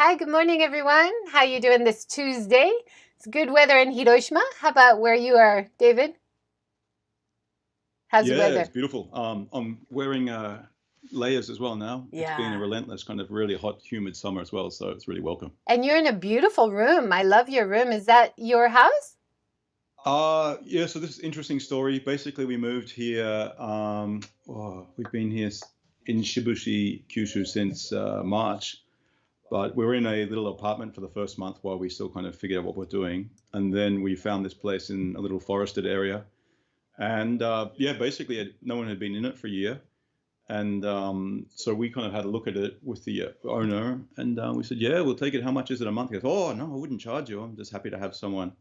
Hi, good morning, everyone. How you doing this Tuesday? It's good weather in Hiroshima. How about where you are, David? How's the Yeah, it's weather? beautiful. I'm wearing layers as well now. It's been a Yeah. relentless kind of really hot, humid summer as well, so it's really welcome. And you're in a beautiful room. I love your room. Is that your house? Yeah, so this is an interesting story. Basically, we moved here. We've been here in Shibushi, Kyushu since March, but we were in a little apartment for the first month while we still kind of figured out what we're doing. And then we found this place in a little forested area. And yeah, basically, no one had been in it for a year. And so we kind of had a look at it with the owner, and we said, "Yeah, we'll take it. How much is it a month?" He goes, "Oh, no, I wouldn't charge you. I'm just happy to have someone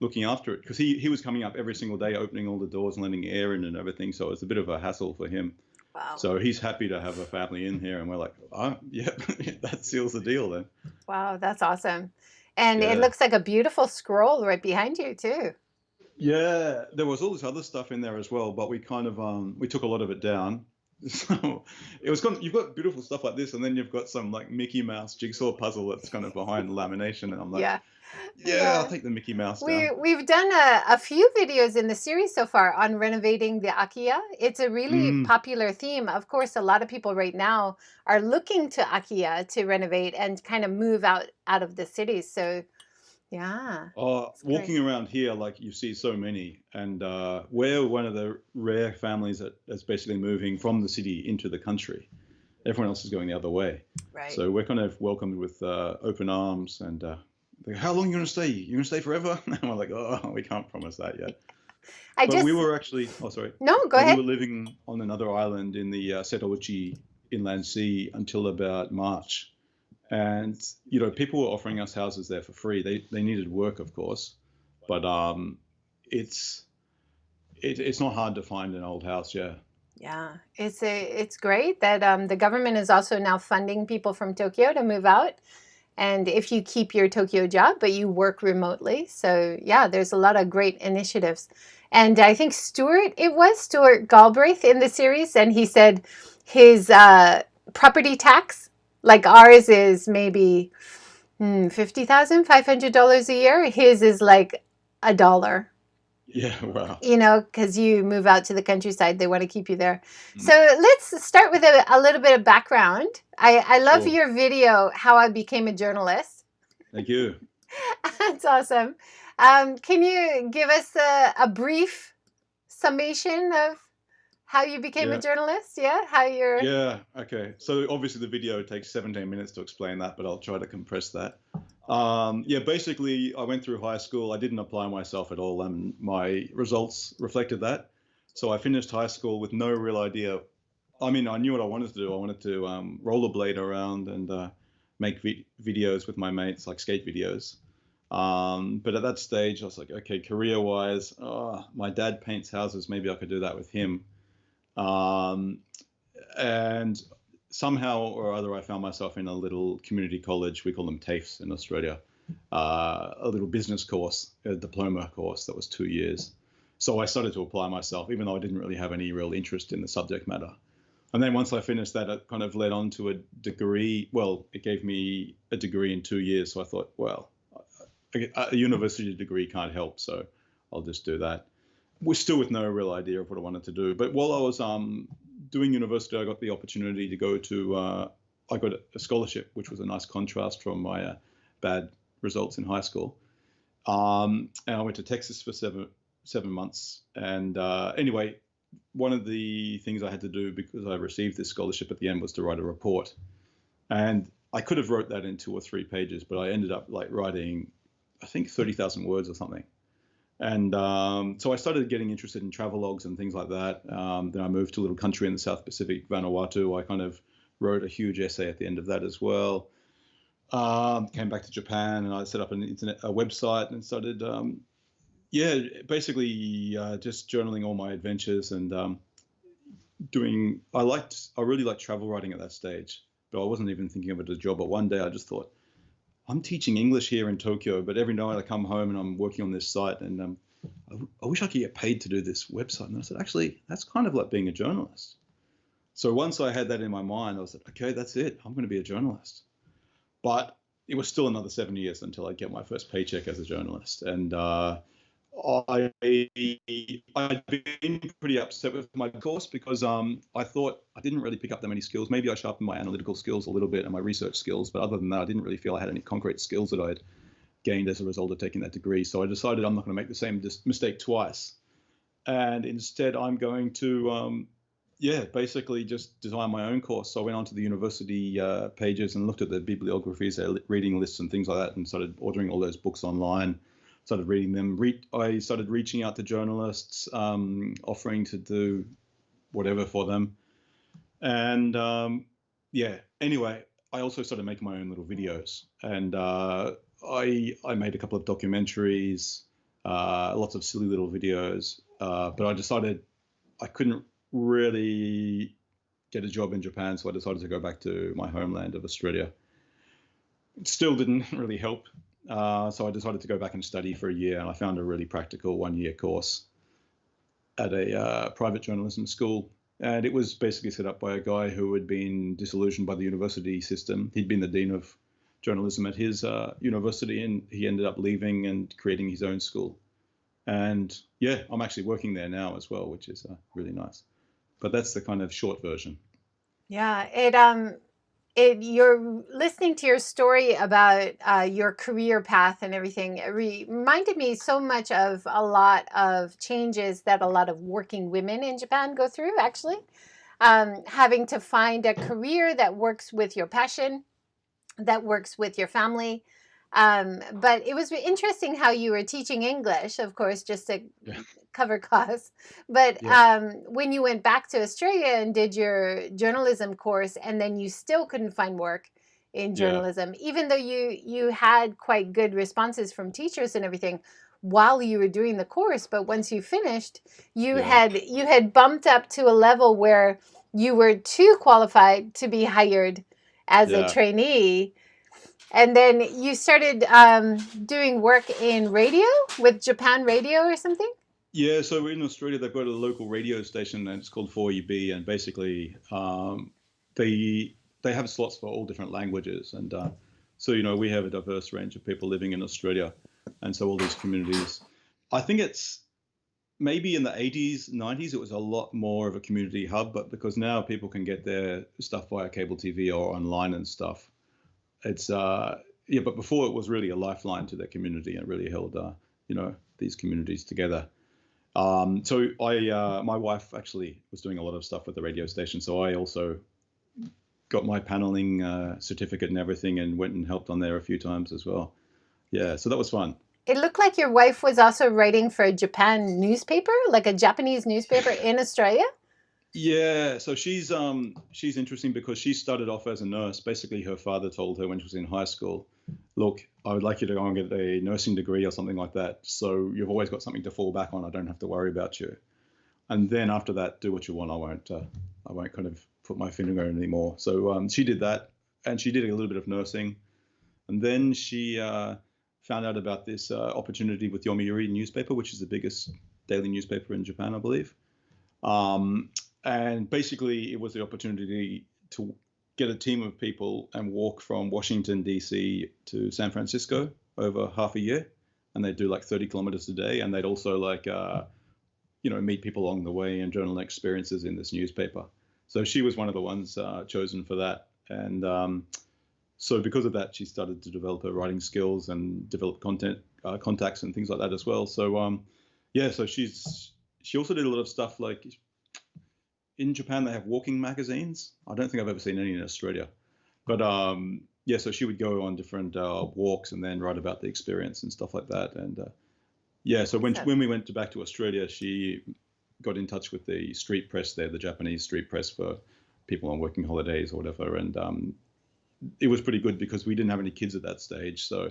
looking after it," because he was coming up every single day, opening all the doors and letting air in and everything. So it's a bit of a hassle for him. Wow. So he's happy to have a family in here, and we're like, "Oh, yeah, that seals the deal then." Wow, that's awesome. And it Yeah, looks like a beautiful scroll right behind you, too. yeah. There was all this other stuff in there as well, but we kind of we took a lot of it down. So it was kind of, you've got beautiful stuff like this, and then you've got some like Mickey Mouse jigsaw puzzle that's kind of behind lamination, and I'm like, Yeah. yeah, I'll Yeah. take the Mickey Mouse We down. we've done a few videos in the series so far on renovating the Akiya. It's a really Mm. popular theme. Of course, a lot of people right now are looking to Akiya to renovate and kind of move out of the cities. So yeah, it's great. Walking around here, like you see so many, and we're one of the rare families that's basically moving from the city into the country. Everyone else is going the other way. Right. So we're kind of welcomed with open arms, and they go, how long are you going to stay? You're going to stay forever? And we're like, oh, we can't promise that yet. I But we just were actually, oh, sorry, no, go we ahead. were living on another island in the Seto-Inland Sea until about March. And, people were offering us houses there for free. They needed work, of course, but it's it's not hard to find an old house, yeah. Yeah, it's great that the government is also now funding people from Tokyo to move out. And if you keep your Tokyo job, but you work remotely. So yeah, there's a lot of great initiatives. And I think it was Stuart Galbraith in the series, and he said his property tax, like ours is maybe $50,500 a year. His is like $1. Yeah, wow. Because you move out to the countryside, they want to keep you there. So Mm, let's start with a little bit of background. I love sure. your video, How I Became a Journalist. Thank you. That's awesome. Can you give us a brief summation of how you became a Yeah. journalist? Yeah, how you're. Yeah, okay. So obviously the video takes 17 minutes to explain that, but I'll try to compress that. Yeah, basically, I went through high school. I didn't apply myself at all, and my results reflected that. So I finished high school with no real idea. I mean, I knew what I wanted to do. I wanted to rollerblade around and make videos with my mates, like skate videos. But at that stage, I was like, okay, career-wise, my dad paints houses. Maybe I could do that with him. Um, and somehow or other, I found myself in a little community college. We call them TAFEs in Australia. A little business course, a diploma course that was 2 years. So I started to apply myself, even though I didn't really have any real interest in the subject matter. And then once I finished that, it kind of led on to a degree. Well, it gave me a degree in 2 years. So I thought, well, a university degree can't help. So I'll just do that. We're still with no real idea of what I wanted to do. But while I was doing university, I got the opportunity to go to, I got a scholarship, which was a nice contrast from my bad results in high school. And I went to Texas for seven months. And anyway, one of the things I had to do because I received this scholarship at the end was to write a report. And I could have wrote that in 2 or 3 pages, but I ended up like writing, I think 30,000 words or something. And so I started getting interested in travelogues and things like that. Then I moved to a little country in the South Pacific, Vanuatu. I kind of wrote a huge essay at the end of that as well. Came back to Japan and I set up a website and started, yeah, basically just journaling all my adventures and I really liked travel writing at that stage, but I wasn't even thinking of it as a job. But one day I just thought, I'm teaching English here in Tokyo, but every night I come home and I'm working on this site, and I wish I could get paid to do this website. And I said, actually, that's kind of like being a journalist. So once I had that in my mind, I was like, okay, that's it. I'm going to be a journalist. But it was still another 7 years until I get my first paycheck as a journalist. And I'd been pretty upset with my course because I thought I didn't really pick up that many skills. Maybe I sharpened my analytical skills a little bit and my research skills, but other than that, I didn't really feel I had any concrete skills that I'd gained as a result of taking that degree. So I decided I'm not going to make the same mistake twice. And instead, I'm going to, basically just design my own course. So I went onto the university pages and looked at the bibliographies, reading lists and things like that, and started ordering all those books online, started reading them. I started reaching out to journalists, offering to do whatever for them. And anyway, I also started making my own little videos. And I made a couple of documentaries, lots of silly little videos. But I decided I couldn't really get a job in Japan, so I decided to go back to my homeland of Australia. It still didn't really help, so I decided to go back and study for a year, and I found a really practical 1-year course at a private journalism school. And it was basically set up by a guy who had been disillusioned by the university system. He'd been the dean of journalism at his university, and he ended up leaving and creating his own school. And yeah, I'm actually working there now as well, which is really nice. But that's the kind of short version. Yeah, you're listening to your story about your career path and everything. It reminded me so much of a lot of changes that a lot of working women in Japan go through, actually. Having to find a career that works with your passion, that works with your family. But it was interesting how you were teaching English, of course, just to cover costs. But when you went back to Australia and did your journalism course, and then you still couldn't find work in journalism, even though you had quite good responses from teachers and everything while you were doing the course. But once you finished, you had bumped up to a level where you were too qualified to be hired as a trainee. And then you started doing work in radio with Japan Radio or something? Yeah, so in Australia, they've got a local radio station, and it's called 4EB, and basically they have slots for all different languages. And so, we have a diverse range of people living in Australia, and so all these communities. I think it's maybe in the 80s, 90s, it was a lot more of a community hub, but because now people can get their stuff via cable TV or online and stuff, it's but before it was really a lifeline to their community and really held these communities together. So my wife actually was doing a lot of stuff with the radio station, so I also got my paneling certificate and everything, and went and helped on there a few times as well. Yeah, so that was fun. It looked like your wife was also writing for a Japan newspaper, like a Japanese newspaper in Australia. Yeah, so she's interesting because she started off as a nurse. Basically, her father told her when she was in high school, look, I would like you to go and get a nursing degree or something like that. So you've always got something to fall back on. I don't have to worry about you. And then after that, do what you want. I won't kind of put my finger in anymore. So she did that, and she did a little bit of nursing. And then she found out about this opportunity with Yomiuri newspaper, which is the biggest daily newspaper in Japan, I believe. And basically, it was the opportunity to get a team of people and walk from Washington, D.C. to San Francisco over half a year. And they'd do like 30 kilometers a day. And they'd also meet people along the way and journal experiences in this newspaper. So she was one of the ones chosen for that. And so because of that, she started to develop her writing skills and develop contacts and things like that as well. So, so she also did a lot of stuff like, in Japan, they have walking magazines. I don't think I've ever seen any in Australia. But so she would go on different walks and then write about the experience and stuff like that. And so when we went back to Australia, she got in touch with the street press there, the Japanese street press for people on working holidays or whatever. And it was pretty good because we didn't have any kids at that stage. So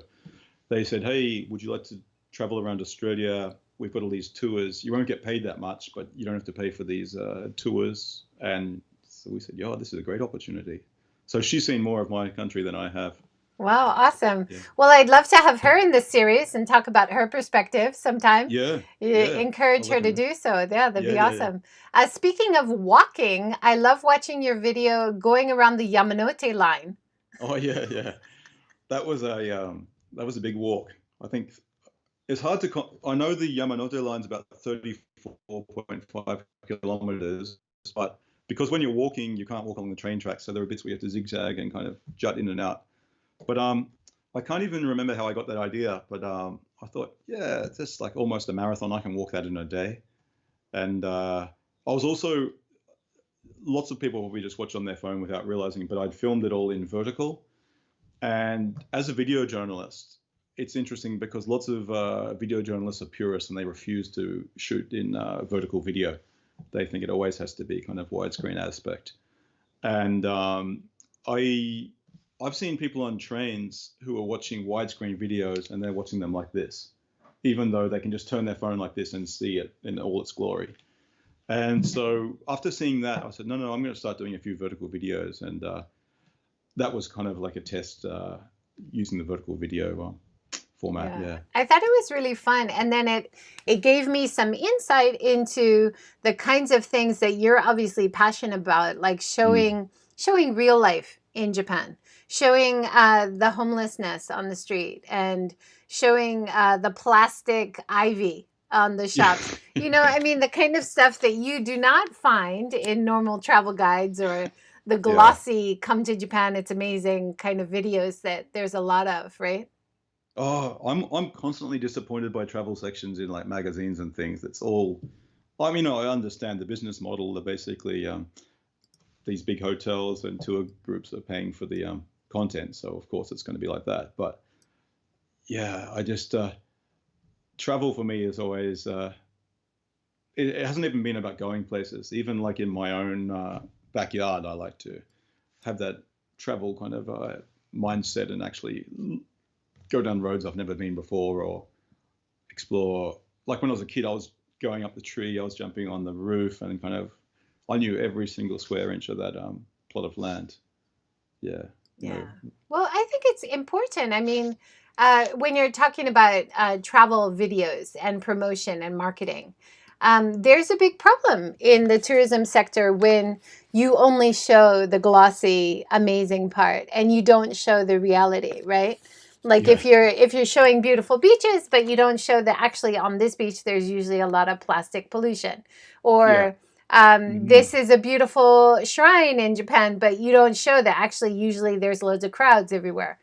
they said, hey, would you like to travel around Australia? We've got all these tours. You won't get paid that much, but you don't have to pay for these tours. And so we said, this is a great opportunity. So she's seen more of my country than I have. Wow, awesome. Yeah. Well, I'd love to have her in this series and talk about her perspective sometime. Encourage her to do so. Yeah, that'd be awesome. Yeah. Speaking of walking, I love watching your video going around the Yamanote line. Oh, yeah. that was a big walk. I think it's hard to. I know the Yamanote line's about 34.5 kilometers, but because when you're walking, you can't walk along the train tracks, so there are bits where you have to zigzag and kind of jut in and out. But I can't even remember how I got that idea. But I thought, yeah, it's just like almost a marathon. I can walk that in a day. And I was also, lots of people probably just watch on their phone without realizing, but I'd filmed it all in vertical. And as a video journalist, it's interesting because lots of video journalists are purists and they refuse to shoot in vertical video. They think it always has to be kind of widescreen aspect. And I've seen people on trains who are watching widescreen videos and they're watching them like this, even though they can just turn their phone like this and see it in all its glory. And so after seeing that, I said, no, I'm going to start doing a few vertical videos. And that was kind of like a test using the vertical video format. Yeah. I thought it was really fun. And then it gave me some insight into the kinds of things that you're obviously passionate about, like showing real life in Japan, showing the homelessness on the street, and showing the plastic ivy on the shops. You know, I mean, the kind of stuff that you do not find in normal travel guides or the glossy come to Japan, it's amazing kind of videos that there's a lot of, right? Oh, I'm constantly disappointed by travel sections in like magazines and things. It's all, I mean, I understand the business model. They're basically these big hotels and tour groups are paying for the content, so of course it's going to be like that. But yeah, I just travel for me is always it hasn't even been about going places. Even like in my own backyard, I like to have that travel kind of mindset and actually go down roads I've never been before or explore. Like when I was a kid, I was going up the tree, I was jumping on the roof, and kind of I knew every single square inch of that plot of land. Yeah. Yeah. Well, I think it's important. I mean, when you're talking about travel videos and promotion and marketing, there's a big problem in the tourism sector when you only show the glossy, amazing part and you don't show the reality, right? Like if you're showing beautiful beaches, but you don't show that actually on this beach, there's usually a lot of plastic pollution, or this is a beautiful shrine in Japan, but you don't show that actually usually there's loads of crowds everywhere.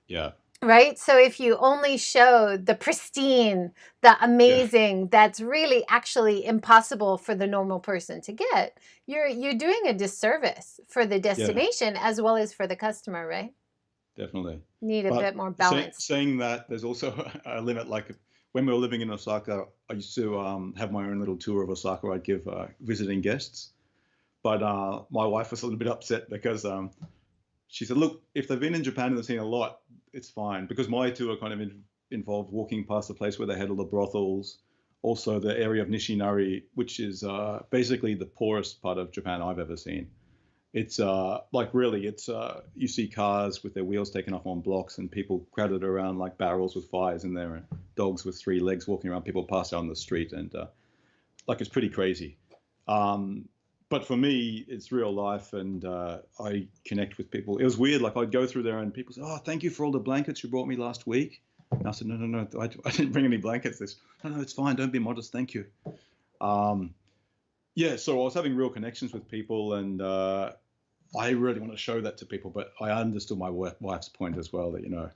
Yeah. Right? So if you only show the pristine, the amazing, that's really actually impossible for the normal person to get, you're doing a disservice for the destination as well as for the customer, right? Definitely. Need a bit more balance. Saying that, there's also a limit. Like when we were living in Osaka, I used to have my own little tour of Osaka I'd give visiting guests. But my wife was a little bit upset because she said, look, if they've been in Japan and they've seen a lot, it's fine. Because my tour kind of involved walking past the place where they had all the brothels, also the area of Nishinari, which is basically the poorest part of Japan I've ever seen. It's like really, it's you see cars with their wheels taken off on blocks and people crowded around like barrels with fires in there and dogs with 3 legs walking around. People pass out on the street and like it's pretty crazy. But for me, it's real life and I connect with people. It was weird. Like I'd go through there and people say, oh, thank you for all the blankets you brought me last week. And I said, no, I didn't bring any blankets. No, it's fine. Don't be modest. Thank you. Yeah, so I was having real connections with people and I really want to show that to people, but I understood my wife's point as well that, you know,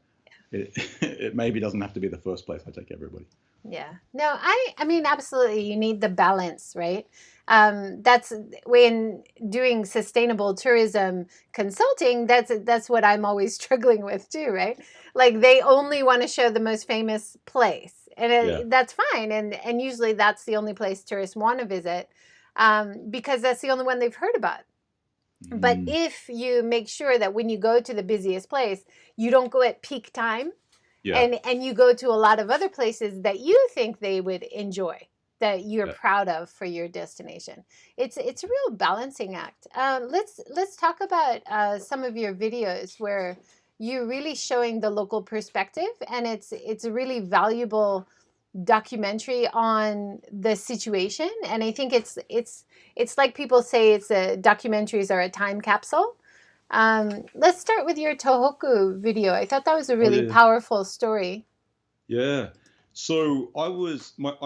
it maybe doesn't have to be the first place I take everybody. Yeah. No, I mean, absolutely. You need the balance, right? That's when doing sustainable tourism consulting, that's what I'm always struggling with too, right? Like they only want to show the most famous place and that's fine. And usually that's the only place tourists want to visit because that's the only one they've heard about. But if you make sure that when you go to the busiest place, you don't go at peak time and you go to a lot of other places that you think they would enjoy, that you're proud of for your destination. It's a real balancing act. Let's talk about some of your videos where you're really showing the local perspective, and it's a really valuable documentary on the situation. And I think it's like people say documentaries are a time capsule. Let's start with your Tohoku video. I thought that was a Oh really yeah, powerful story. yeah. So I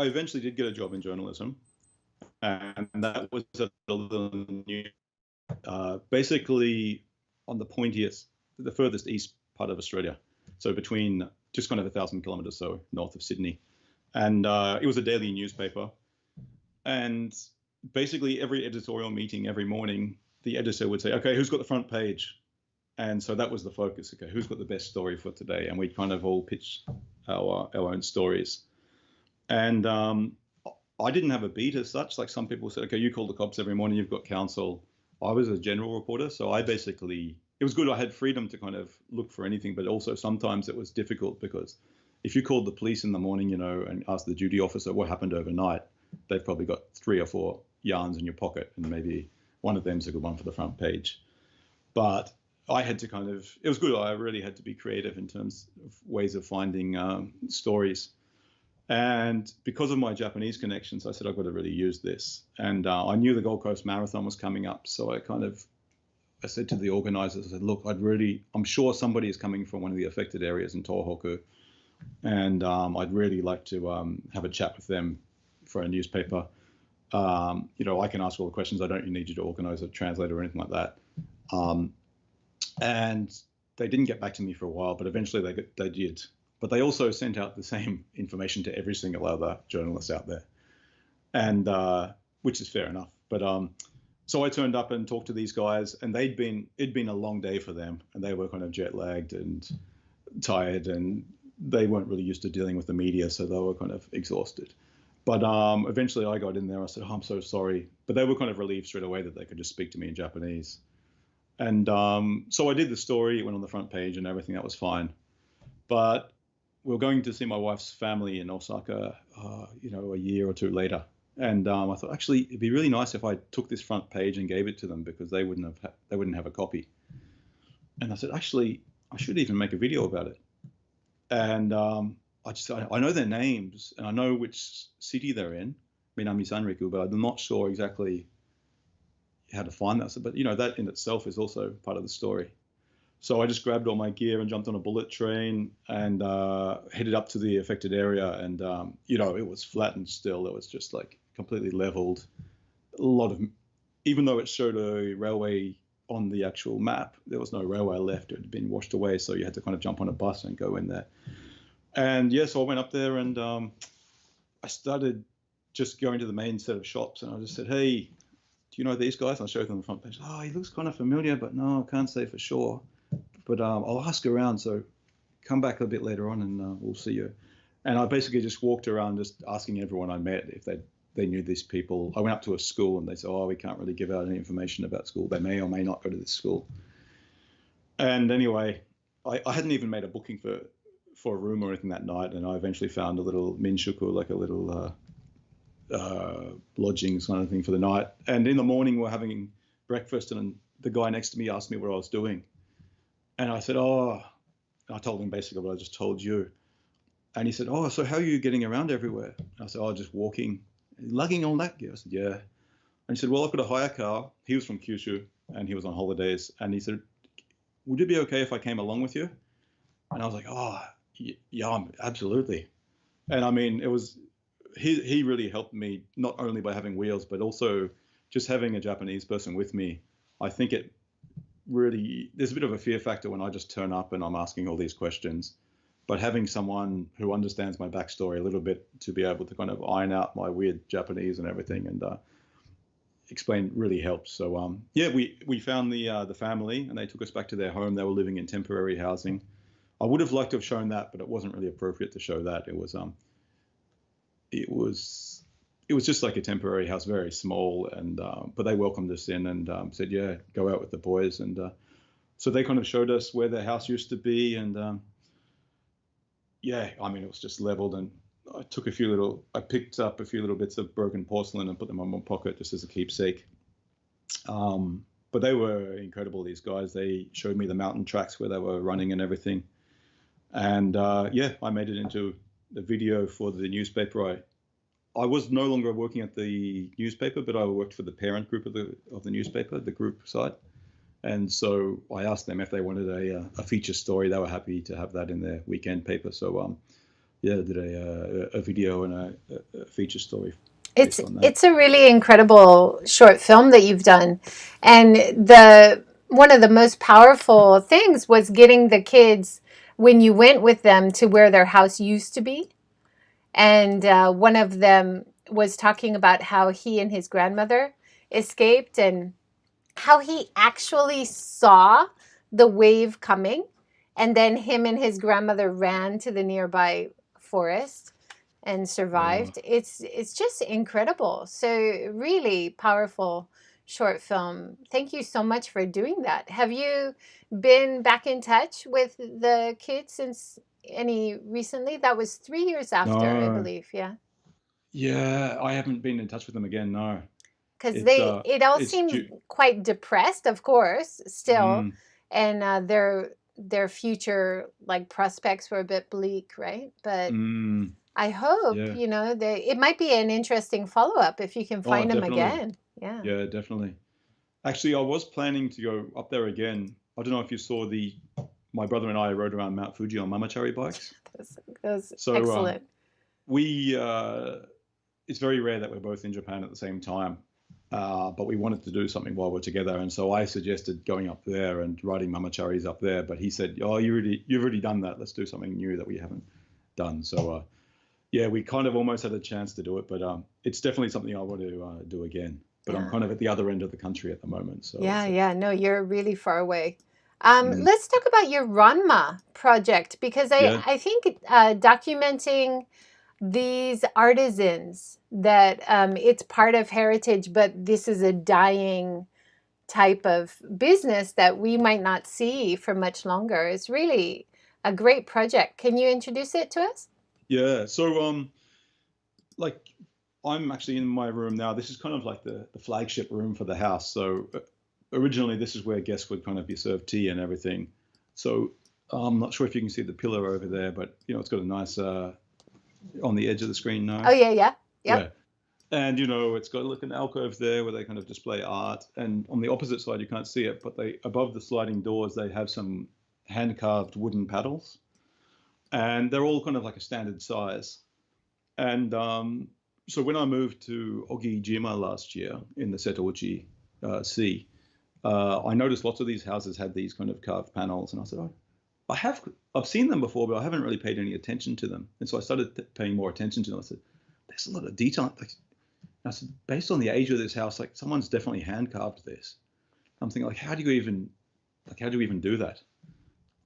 eventually did get a job in journalism, and that was at a little news, basically on the furthest east part of Australia. So between just kind of 1,000 kilometers so north of Sydney, and it was a daily newspaper. And basically every editorial meeting every morning, the editor would say, "Okay, who's got the front page?" And so that was the focus. Okay, who's got the best story for today? And we'd kind of all pitch our own stories. And I didn't have a beat as such. Like some people said, okay, you call the cops every morning, you've got counsel. I was a general reporter, so it was good. I had freedom to kind of look for anything, but also sometimes it was difficult because if you called the police in the morning, and asked the duty officer what happened overnight, they've probably got 3 or 4 yarns in your pocket, and maybe one of them's a good one for the front page. But I had to it was good. I really had to be creative in terms of ways of finding stories. And because of my Japanese connections, I said, I've got to really use this. And I knew the Gold Coast Marathon was coming up. So I said to the organizers, I said, look, I'm sure somebody is coming from one of the affected areas in Tohoku. And I'd really like to have a chat with them for a newspaper. I can ask all the questions. I don't need you to organize a translator or anything like that. And they didn't get back to me for a while, but eventually they did. But they also sent out the same information to every single other journalist out there, and which is fair enough. But so I turned up and talked to these guys, and it'd been a long day for them, and they were kind of jet lagged and tired, and they weren't really used to dealing with the media, so they were kind of exhausted. But eventually I got in there. I said, I'm so sorry. But they were kind of relieved straight away that they could just speak to me in Japanese. And so I did the story. It went on the front page and everything. That was fine. But we were going to see my wife's family in Osaka, a year or two later. And I thought, actually, it'd be really nice if I took this front page and gave it to them because they wouldn't have a copy. And I said, actually, I should even make a video about it. And I know their names and I know which city they're in, Minami Sanriku, but I'm not sure exactly how to find that. But that in itself is also part of the story. So I just grabbed all my gear and jumped on a bullet train and headed up to the affected area. And, it was flat and still. It was just like completely leveled. Even though it showed a railway on the actual map, there was no railway left. It had been washed away. So you had to kind of jump on a bus and go in there. And so I went up there and I started just going to the main set of shops. And I just said, hey, do you know these guys? And I showed them the front page. Oh, he looks kind of familiar, but no, I can't say for sure. But I'll ask around, so come back a bit later on and we'll see you. And I basically just walked around just asking everyone I met if they knew these people. I went up to a school and they said, oh, we can't really give out any information about school. They may or may not go to this school. And anyway, I hadn't even made a booking for a room or anything that night. And I eventually found a little minshuku, like a little lodgings kind of thing for the night. And in the morning, we're having breakfast and the guy next to me asked me what I was doing. And I said, I told him basically what I just told you. And he said, oh, so how are you getting around everywhere? And I said, just walking, lugging all that gear. I said, yeah. And he said, well, I've got a hire car. He was from Kyushu and he was on holidays. And he said, would it be okay if I came along with you? And I was like, yeah, absolutely. And I mean, he really helped me not only by having wheels, but also just having a Japanese person with me. I think there's a bit of a fear factor when I just turn up and I'm asking all these questions, but having someone who understands my backstory a little bit to be able to kind of iron out my weird Japanese and everything and explain really helps. So we found the family and they took us back to their home. They were living in temporary housing. I would have liked to have shown that, but it wasn't really appropriate to show that. It was just like a temporary house, very small, and but they welcomed us in and said, yeah, go out with the boys. And so they kind of showed us where their house used to be. And it was just leveled. And I picked up a few little bits of broken porcelain and put them in my pocket just as a keepsake. But they were incredible, these guys. They showed me the mountain tracks where they were running and everything. And I made it into the video for the newspaper. I was no longer working at the newspaper, but I worked for the parent group of the newspaper, the group side. And so I asked them if they wanted a feature story. They were happy to have that in their weekend paper. So yeah, I did a video and a feature story It's based on that. it's a really incredible short film that you've done, and the one of the most powerful things was getting the kids when you went with them to where their house used to be, and one of them was talking about how he and his grandmother escaped and how he actually saw the wave coming, and then him and his grandmother ran to the nearby forest and Wow. survived. It's just incredible. So really powerful short film. Thank you so much for doing that. Have you been back in touch with the kids since any recently? That was 3 years after, I No. believe. Yeah. Yeah, I haven't been in touch with them again. No. Because It's it all it's seems due. quite depressed, of course, still, Mm, and their future like prospects were a bit bleak, right? But mm, I hope, yeah. it might be an interesting follow-up if you can Oh, find them definitely. again. Yeah. Yeah, definitely. Actually, I was planning to go up there again. I don't know if you saw my brother and I rode around Mount Fuji on mamachari bikes. That was So excellent. we it's very rare that we're both in Japan at the same time. But we wanted to do something while we're together, and so I suggested going up there and riding mamacharis up there. But he said, "Oh, you've already done that. Let's do something new that we haven't done." So yeah, we kind of almost had a chance to do it, but it's definitely something I want to do again. But I'm Yeah. kind of at the other end of the country at the moment, so Yeah, it's yeah. No, you're really far away. mm, Let's talk about your Ranma project because yeah, I think documenting these artisans that it's part of heritage, but this is a dying type of business that we might not see for much longer. It's really a great project. Can you introduce it to us? yeah. So like I'm actually in my room now. This is kind of like the flagship room for the house. So originally, this is where guests would kind of be served tea and everything. So I'm not sure if you can see the pillar over there, but it's got a nice on the edge of the screen Oh now. yeah, yeah, Yeah. yep. And it's got like an alcove there where they kind of display art. And on the opposite side, you can't see it, but they above the sliding doors, they have some hand carved wooden paddles, and they're all kind of like a standard size. And so when I moved to Ogijima last year in the Seto-Inland Sea, I noticed lots of these houses had these kind of carved panels, and I said, oh, I've seen them before, but I haven't really paid any attention to them. And so I started paying more attention to them. I said, there's a lot of detail. Like, I said, based on the age of this house, like someone's definitely hand carved this. I'm thinking, like, how do you even do that?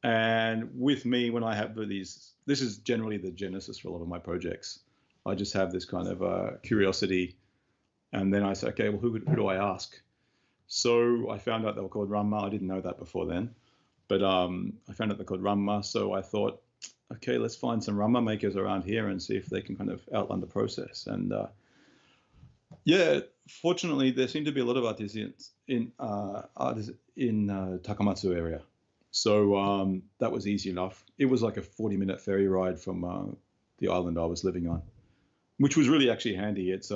And with me, when I have this is generally the genesis for a lot of my projects. I just have this kind of curiosity, and then I say, okay, well, who do I ask? So I found out they were called Ranma. I didn't know that before then, but I found out they're called Ranma. So I thought, okay, let's find some Ranma makers around here and see if they can kind of outline the process. And yeah, fortunately, there seem to be a lot of artisans in Takamatsu area. So that was easy enough. It was like a 40-minute ferry ride from the island I was living on, which was really actually handy. It's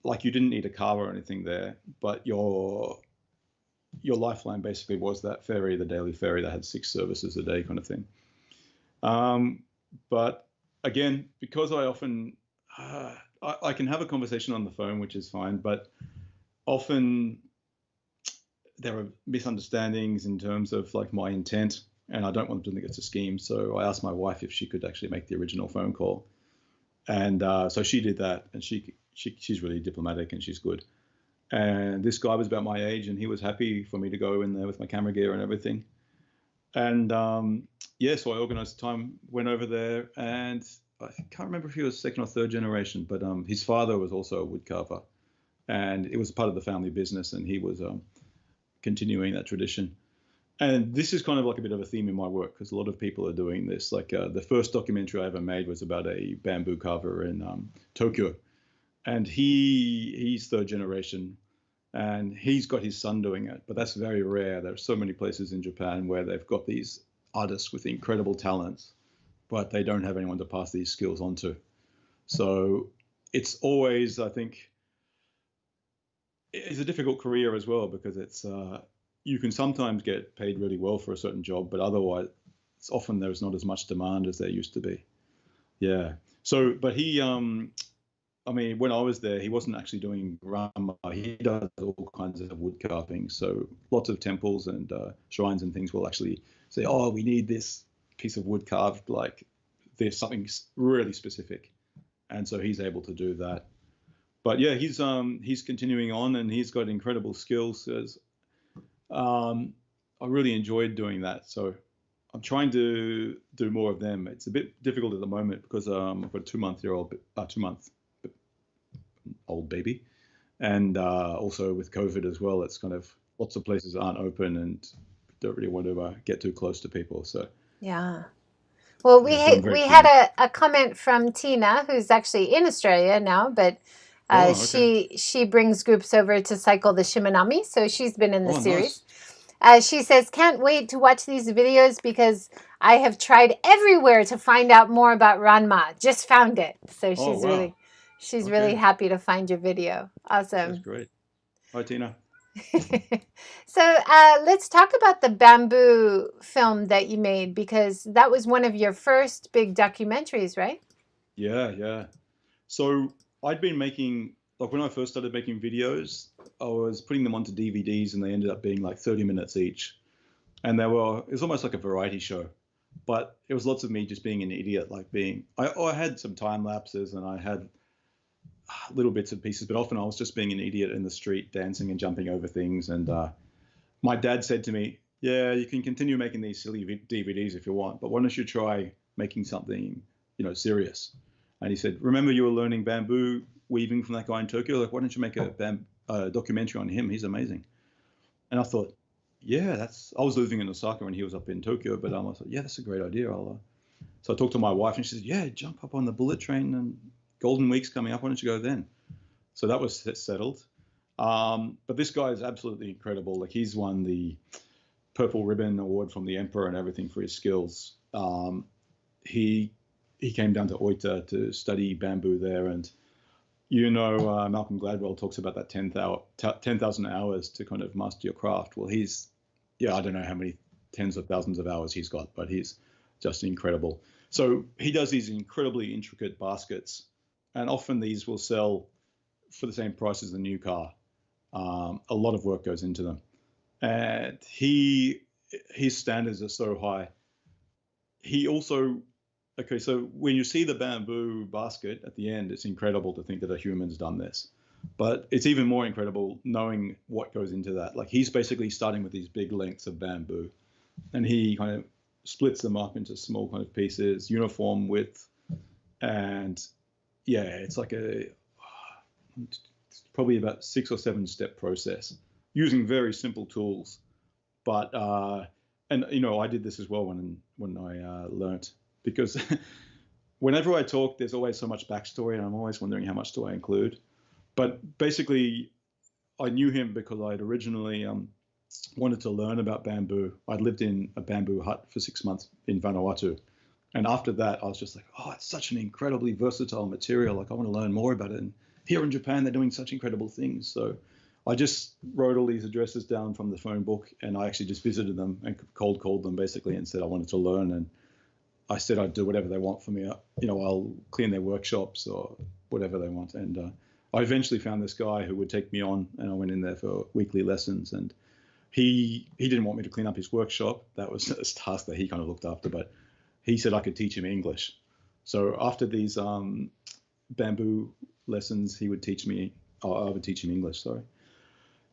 like you didn't need a car or anything there, but your lifeline basically was that ferry, the daily ferry that had 6 services a day kind of thing. But again, because I often I can have a conversation on the phone, which is fine, but often there are misunderstandings in terms of like my intent, and I don't want them to think it's a scheme. So I asked my wife if she could actually make the original phone call, and so she did that, and she's really diplomatic and she's good. And this guy was about my age, and he was happy for me to go in there with my camera gear and everything. And yeah, so I organized time, went over there, and I can't remember if he was second or third generation, but his father was also a woodcarver, and it was part of the family business, and he was continuing that tradition. And this is kind of like a bit of a theme in my work because a lot of people are doing this. Like the first documentary I ever made was about a bamboo carver in Tokyo, and he's third generation, and he's got his son doing it. But that's very rare. There are so many places in Japan where they've got these artists with incredible talents, but they don't have anyone to pass these skills on to. So it's always, I think, it's a difficult career as well because you can sometimes get paid really well for a certain job, but otherwise, it's often there's not as much demand as there used to be. Yeah. So, but he, I mean, when I was there, he wasn't actually doing Ranma. He does all kinds of wood carving. So lots of temples and shrines and things will actually say, "Oh, we need this piece of wood carved like there's something really specific," and so he's able to do that. But yeah, he's continuing on, and he's got incredible skills. I really enjoyed doing that. So I'm trying to do more of them. It's a bit difficult at the moment because I've got a 2 month old baby, and also with COVID as well, it's kind of lots of places aren't open and don't really want to get too close to people. So Yeah. Well, yeah, but I'm very we keen. had a comment from Tina, who's actually in Australia now, but Oh, okay. she brings groups over to cycle the Shimanami, so she's been in the Oh, nice. series. She says, "Can't wait to watch these videos because I have tried everywhere to find out more about Ranma. Just found it." So Oh, wow. she's really Okay, happy to find your video. that's Awesome. great. Hi, Tina. So let's talk about the bamboo film that you made because that was one of your first big documentaries, right? Yeah, yeah. So I'd been making, like when I first started making videos, I was putting them onto DVDs and they ended up being like 30 minutes each. And it was almost like a variety show, but it was lots of me just being an idiot, like I had some time lapses and I had little bits and pieces, but often I was just being an idiot in the street, dancing and jumping over things. And my dad said to me, "Yeah, you can continue making these silly DVDs if you want, but why don't you try making something, serious?" And he said, "Remember you were learning bamboo weaving from that guy in Tokyo? Like, why don't you make a documentary on him? He's amazing." And I thought, yeah, I was living in Osaka and he was up in Tokyo, but I thought, yeah, that's a great idea. So I talked to my wife and she said, "Yeah, jump up on the bullet train and Golden Week's coming up. Why don't you go then?" So that was settled. But this guy is absolutely incredible. Like he's won the Purple Ribbon Award from the Emperor and everything for his skills. He came down to Oita to study bamboo there, and Malcolm Gladwell talks about that 10,000 hours to kind of master your craft. Well, I don't know how many tens of thousands of hours he's got, but he's just incredible. So he does these incredibly intricate baskets, and often these will sell for the same price as the new car. A lot of work goes into them, and his standards are so high. He also, okay, so when you see the bamboo basket at the end, it's incredible to think that a human's done this, but it's even more incredible knowing what goes into that. Like he's basically starting with these big lengths of bamboo, and he kind of splits them up into small kind of pieces, uniform width, and yeah, it's like it's probably about 6 or 7 step process using very simple tools. But and I did this as well when I learnt, because whenever I talk, there's always so much backstory, and I'm always wondering how much do I include. But basically, I knew him because I'd originally wanted to learn about bamboo. I'd lived in a bamboo hut for 6 months in Vanuatu. And after that, I was just like, oh, it's such an incredibly versatile material. Like, I want to learn more about it. And here in Japan, they're doing such incredible things. So I just wrote all these addresses down from the phone book, and I actually just visited them and cold called them basically and said I wanted to learn. And I said I'd do whatever they want for me. I'll clean their workshops or whatever they want. And I eventually found this guy who would take me on, and I went in there for weekly lessons. And he didn't want me to clean up his workshop. That was a task that he kind of looked after, but he said I could teach him English. So after these bamboo lessons, I would teach him English, sorry.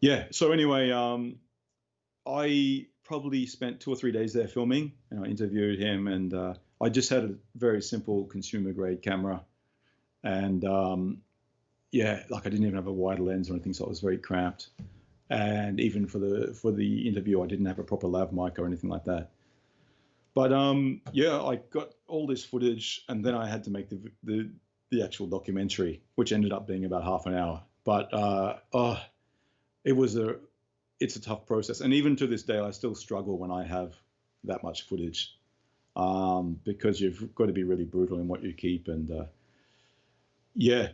Yeah, so anyway, I probably spent 2 or 3 days there filming, and I interviewed him, and I just had a very simple consumer grade camera. And yeah, like I didn't even have a wide lens or anything, so it was very cramped. And even for the interview, I didn't have a proper lav mic or anything like that. But yeah, I got all this footage, and then I had to make the actual documentary, which ended up being about half an hour. But it's a tough process, and even to this day, I still struggle when I have that much footage, because you've got to be really brutal in what you keep. And yeah,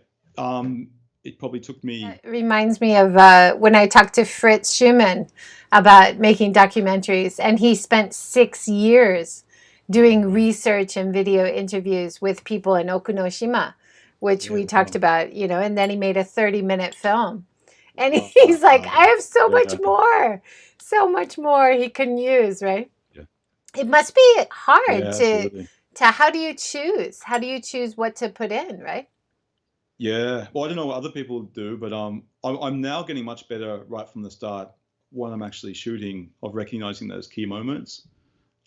it probably took me. It reminds me of when I talked to Fritz Schumann about making documentaries, and he spent 6 years doing research and video interviews with people in Okunoshima, which Yeah, we talked wow. about, and then he made a 30-minute film. And he's like, Wow. I have Yeah, so much more he can use, right? yeah, It must be hard yeah, absolutely. how do you choose? How do you choose what to put in, right? Yeah. Well, I don't know what other people do, but I'm now getting much better right from the start when I'm actually shooting of recognizing those key moments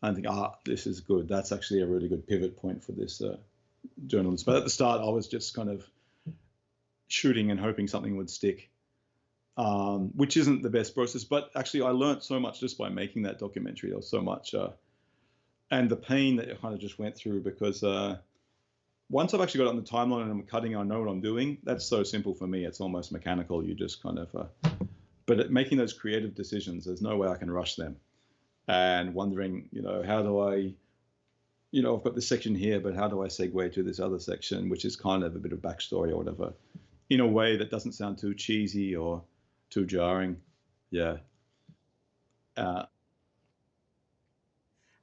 and think, this is good. That's actually a really good pivot point for this journalist. But at the start, I was just kind of shooting and hoping something would stick, which isn't the best process. But actually, I learned so much just by making that documentary. There was so much, and the pain that I kind of just went through because. Once I've actually got it on the timeline and I'm cutting, I know what I'm doing. That's so simple for me. It's almost mechanical. You just kind of, making those creative decisions, there's no way I can rush them. And wondering, how do I, I've got this section here, but how do I segue to this other section, which is kind of a bit of backstory or whatever, in a way that doesn't sound too cheesy or too jarring. Yeah. Uh,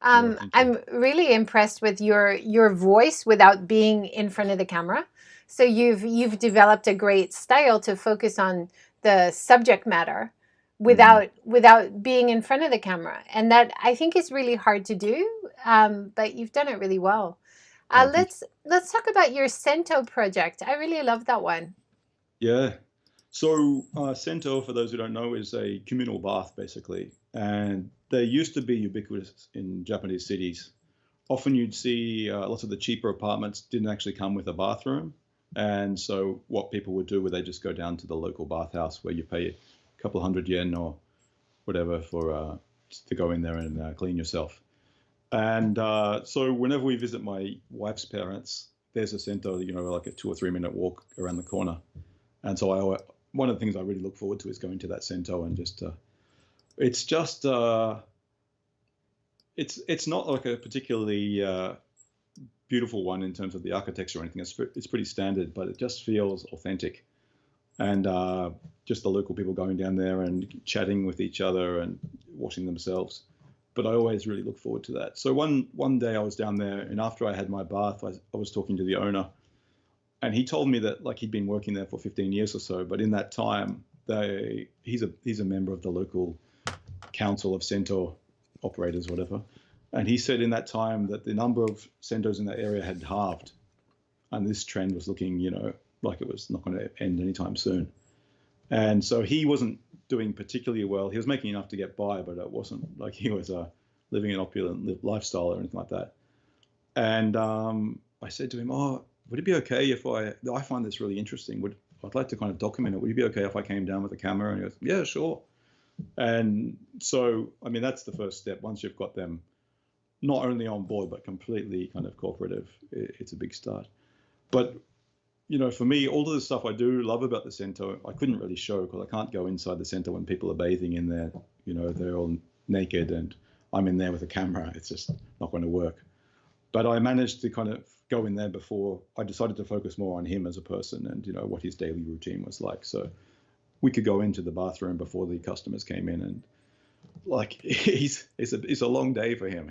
yeah. Thank you. I'm really impressed with your voice without being in front of the camera. So you've developed a great style to focus on the subject matter Mm. without being in front of the camera, and that I think is really hard to do. But you've done it really well. Oh, thank you. Let's talk about your Sento project. I really love that one. Yeah. So Sento, for those who don't know, is a communal bath basically, and they used to be ubiquitous in Japanese cities. Often you'd see lots of the cheaper apartments didn't actually come with a bathroom, and so what people would do would they just go down to the local bathhouse where you pay a couple hundred yen or whatever for to go in there and clean yourself. And so whenever we visit my wife's parents, there's a Sento, like a 2 or 3 minute walk around the corner. And so one of the things I really look forward to is going to that Sento and just it's just it's not like a particularly beautiful one in terms of the architecture or anything. It's pretty standard, but it just feels authentic. And just the local people going down there and chatting with each other and washing themselves. But I always really look forward to that. So one day I was down there, and after I had my bath, I was talking to the owner. And he told me that he'd been working there for 15 years or so, but in that time, he's a member of the local council of Sento operators, whatever. And he said in that time that the number of Sentos in that area had halved, and this trend was looking, like it was not going to end anytime soon. And so he wasn't doing particularly well. He was making enough to get by, but it wasn't like he was living an opulent lifestyle or anything like that. And I said to him, would it be okay if I find this really interesting? I'd like to kind of document it. Would it be okay if I came down with a camera? And he goes, yeah, sure. And so, that's the first step. Once you've got them not only on board, but completely kind of cooperative, it's a big start. But, for me, all of the stuff I do love about the Sento, I couldn't really show because I can't go inside the Sento when people are bathing in there. They're all naked and I'm in there with a camera. It's just not going to work. But I managed to kind of go in there before I decided to focus more on him as a person and, what his daily routine was like. So we could go into the bathroom before the customers came in, and it's a long day for him.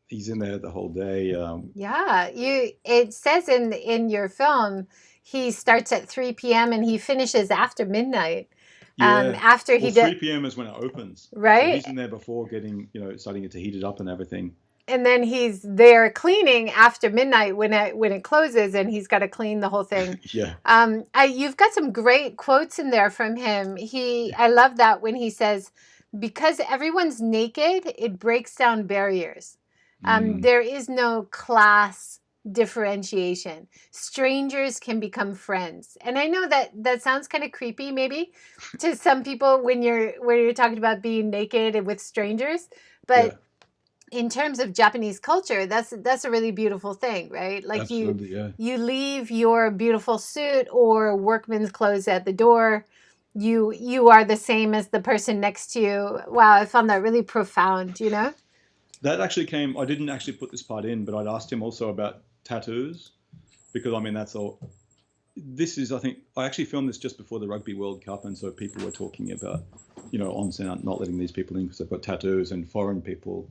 He's in there the whole day. Yeah, it says in your film he starts at 3 p.m. and he finishes after midnight. Yeah. After Well, he did 3 p.m. is when it opens. So right. he's in there before getting, starting to heat it up and everything. And then he's there cleaning after midnight when it closes, and he's got to clean the whole thing. Yeah. You've got some great quotes in there from him. I love that when he says, "Because everyone's naked, it breaks down barriers. There is no class differentiation. Strangers can become friends." And I know that sounds kind of creepy, maybe, to some people when you're talking about being naked with strangers, but. Yeah. In terms of Japanese culture, that's a really beautiful thing, right? Like Absolutely, yeah. you leave your beautiful suit or workman's clothes at the door. You are the same as the person next to you. Wow, I found that really profound, That actually I didn't actually put this part in, but I'd asked him also about tattoos because that's all. this is, I think, I actually filmed this just before the Rugby World Cup, and so people were talking about, onsen not letting these people in because they've got tattoos, and foreign people.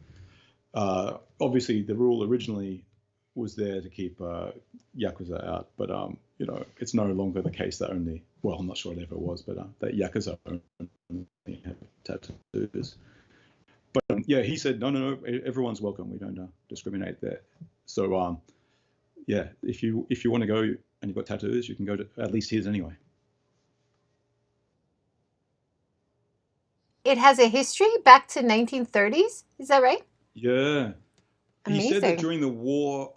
Obviously, the rule originally was there to keep Yakuza out, but it's no longer the case that only, well, I'm not sure it ever was, but that Yakuza only have tattoos. But yeah, he said, no, everyone's welcome. We don't discriminate there. So yeah, if you want to go and you've got tattoos, you can go to at least his anyway. It has a history back to 1930s. Is that right? Yeah. He Amazing. said that during the war,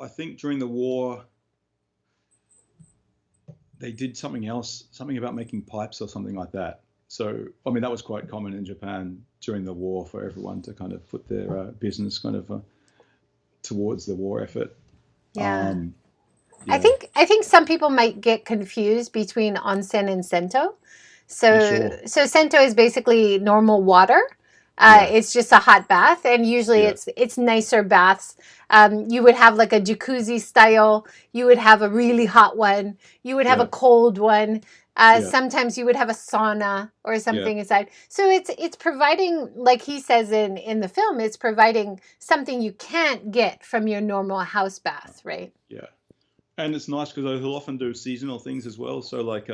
they did something else, something about making pipes or something like that. So, I mean, that was quite common in Japan during the war for everyone to kind of put their business kind of towards the war effort. Yeah. Yeah. I think some people might get confused between onsen and sento. Sure. So sento is basically normal water. Yeah. It's just a hot bath, and usually Yeah. it's nicer baths. You would have like a jacuzzi style. You would have a really hot one. You would have Yeah. a cold one. Yeah. Sometimes you would have a sauna or something Yeah. inside. So it's providing, like he says in the film, it's providing something you can't get from your normal house bath, right? Yeah. And it's nice because he'll often do seasonal things as well. So like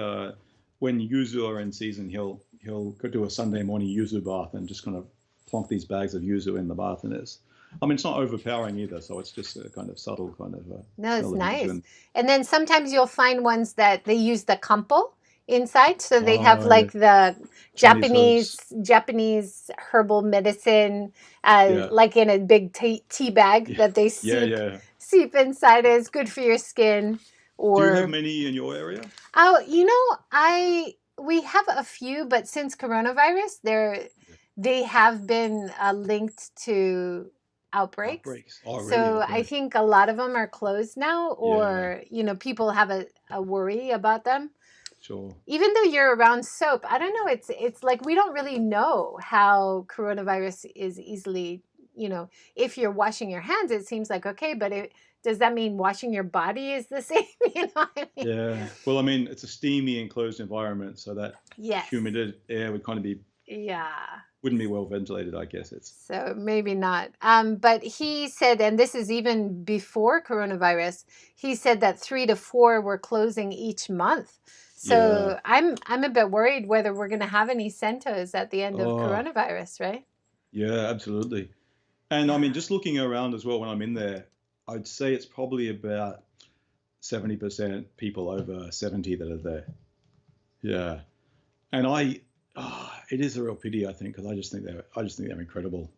when yuzu are in season, he'll go do a Sunday morning yuzu bath and just kind of plonk these bags of yuzu in the bath, and it's not overpowering either. So it's just a kind of subtle kind of. No, it's nice. And then sometimes you'll find ones that they use the kampo inside, so they have like the Japanese herbal medicine, like in a big tea bag that they seep inside. It's good for your skin. Or do you have many in your area? Oh, we have a few, but since coronavirus, they have been linked to outbreaks. Oh, really? So Okay. I think a lot of them are closed now, or people have a worry about them. Sure. Even though you're around soap, I don't know. It's like we don't really know how coronavirus is easily. If you're washing your hands, it seems like okay, but does that mean washing your body is the same? You know what I mean? Yeah. Well, I mean, it's a steamy enclosed environment, so that humid air would kind of be wouldn't be well ventilated, I guess. So maybe not. But he said, and this is even before coronavirus, he said that 3 to 4 were closing each month. So I'm a bit worried whether we're going to have any sentos at the end of coronavirus, right? Yeah, absolutely. And I mean, just looking around as well when I'm in there, I'd say it's probably about 70% people over 70 that are there. Yeah. And it is a real pity, I think, because I just think they're incredible.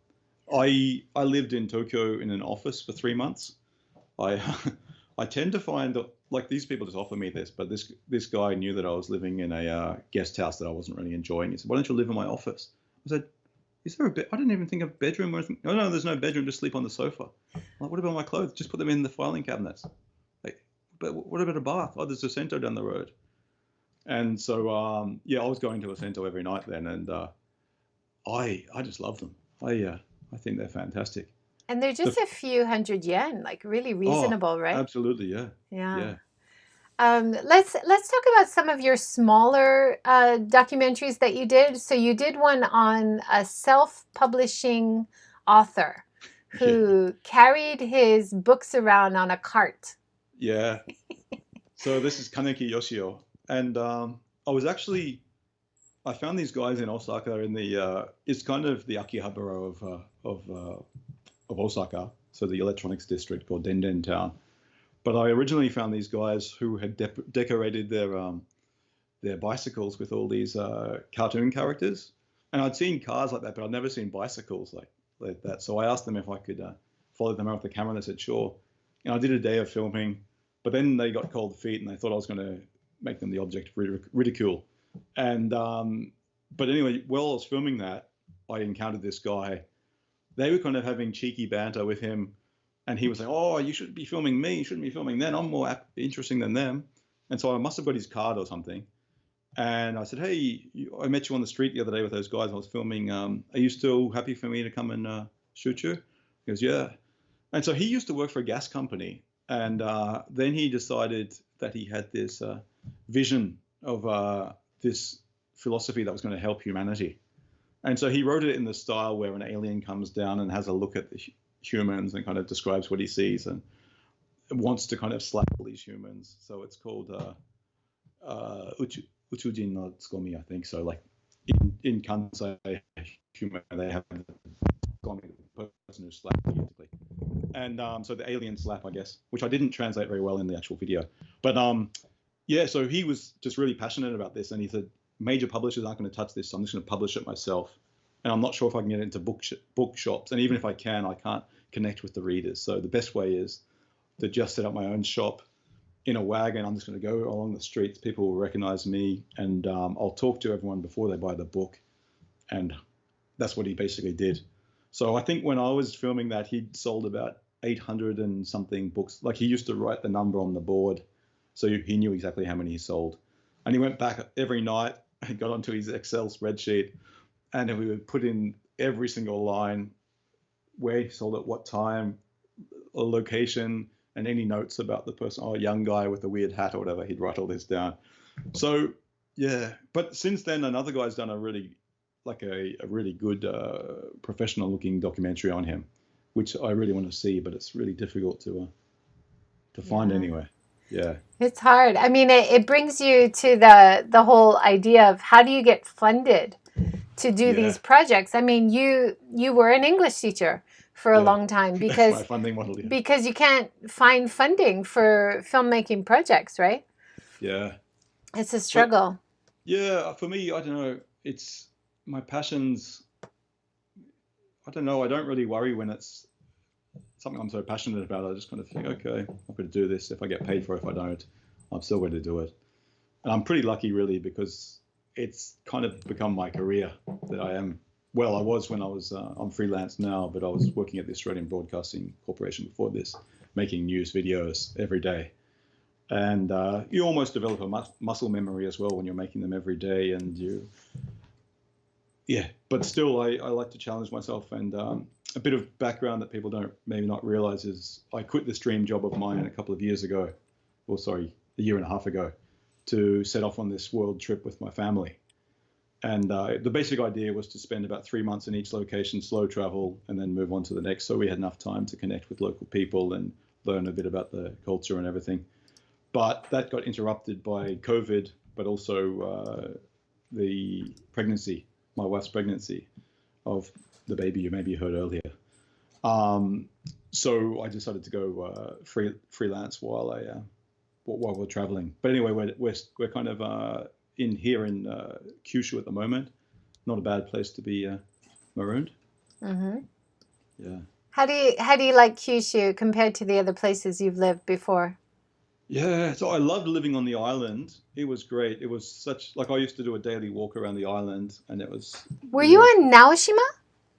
I lived in Tokyo in an office for 3 months. I tend to find that like these people just offer me this, but this guy knew that I was living in a guest house that I wasn't really enjoying. He said, "Why don't you live in my office?" I said, "Is there a bed? I didn't even think of a bedroom or anything." No, there's no bedroom. Just sleep on the sofa. I'm like, what about my clothes? Just put them in the filing cabinets. Like, but what about a bath? Oh, there's a Sento down the road. And so, I was going to a Sento every night then, and I just love them. I think they're fantastic. And they're just a few hundred yen, like really reasonable, right? Absolutely, yeah. Yeah. Let's talk about some of your smaller documentaries that you did. So you did one on a self-publishing author who carried his books around on a cart. Yeah. So this is Kaneki Yoshio. And I found these guys in Osaka in the, it's kind of the Akihabara of Osaka, so the electronics district called Denden Town. But I originally found these guys who had decorated their bicycles with all these cartoon characters. And I'd seen cars like that, but I'd never seen bicycles like that. So I asked them if I could follow them around with the camera, and they said, sure. And I did a day of filming, but then they got cold feet and they thought I was going to make them the object of ridicule. And but anyway, while I was filming that, I encountered this guy. They were kind of having cheeky banter with him, and he was like, "Oh, you shouldn't be filming me. You shouldn't be filming them. I'm more interesting than them." And so I must have got his card or something. And I said, "Hey, I met you on the street the other day with those guys. I was filming. Are you still happy for me to come and shoot you?" He goes, "Yeah." And so he used to work for a gas company, and then he decided that he had this vision of this philosophy that was going to help humanity. And so he wrote it in the style where an alien comes down and has a look at the humans and kind of describes what he sees and wants to kind of slap all these humans. So it's called Uchujin no Tsukomi, I think. So like in Kansai humor, they have the Tsukomi, the person who slaps basically. And so the alien slap, I guess, which I didn't translate very well in the actual video. But yeah, so he was just really passionate about this, and he said, major publishers aren't going to touch this, so I'm just going to publish it myself. And I'm not sure if I can get it into bookshops, and even if I can't connect with the readers. So the best way is to just set up my own shop in a wagon. I'm just going to go along the streets. People will recognize me, and I'll talk to everyone before they buy the book. And that's what he basically did. So I think when I was filming that, he'd sold about 800 and something books. Like he used to write the number on the board, so he knew exactly how many he sold. And he went back every night and got onto his Excel spreadsheet, and then we would put in every single line, where he sold at what time, a location, and any notes about the person. Oh, a young guy with a weird hat or whatever. He'd write all this down. So yeah, but since then another guy's done a really good professional looking documentary on him, which I really want to see, but it's really difficult to find anywhere. Yeah. It's hard. I mean, it brings you to the whole idea of how do you get funded to do these projects? I mean, you were an English teacher for a long time because my funding model, because you can't find funding for filmmaking projects, right? Yeah. It's a struggle. But, yeah, for me, I don't know. It's my passions. I don't know. I don't really worry when it's something I'm so passionate about. I just kind of think, okay, I'm going to do this. If I get paid for it, if I don't, I'm still going to do it. And I'm pretty lucky, really, because it's kind of become my career that I am. Well, I was when I was, I'm freelance now, but I was working at the Australian Broadcasting Corporation before this, making news videos every day. And you almost develop a muscle memory as well when you're making them every day. And but still, I like to challenge myself. And a bit of background that people don't maybe not realize is I quit this dream job of mine a year and a half ago, to set off on this world trip with my family. And the basic idea was to spend about 3 months in each location, slow travel, and then move on to the next. So we had enough time to connect with local people and learn a bit about the culture and everything. But that got interrupted by COVID, but also the pregnancy, my wife's pregnancy of the baby you maybe heard earlier. So I decided to go freelance while we're traveling. But anyway, we're kind of in Kyushu at the moment. Not a bad place to be marooned. Mm-hmm. Yeah. How do you like Kyushu compared to the other places you've lived before? Yeah, so I loved living on the island. It was great. It was I used to do a daily walk around the island, and it was. Were you on Naoshima?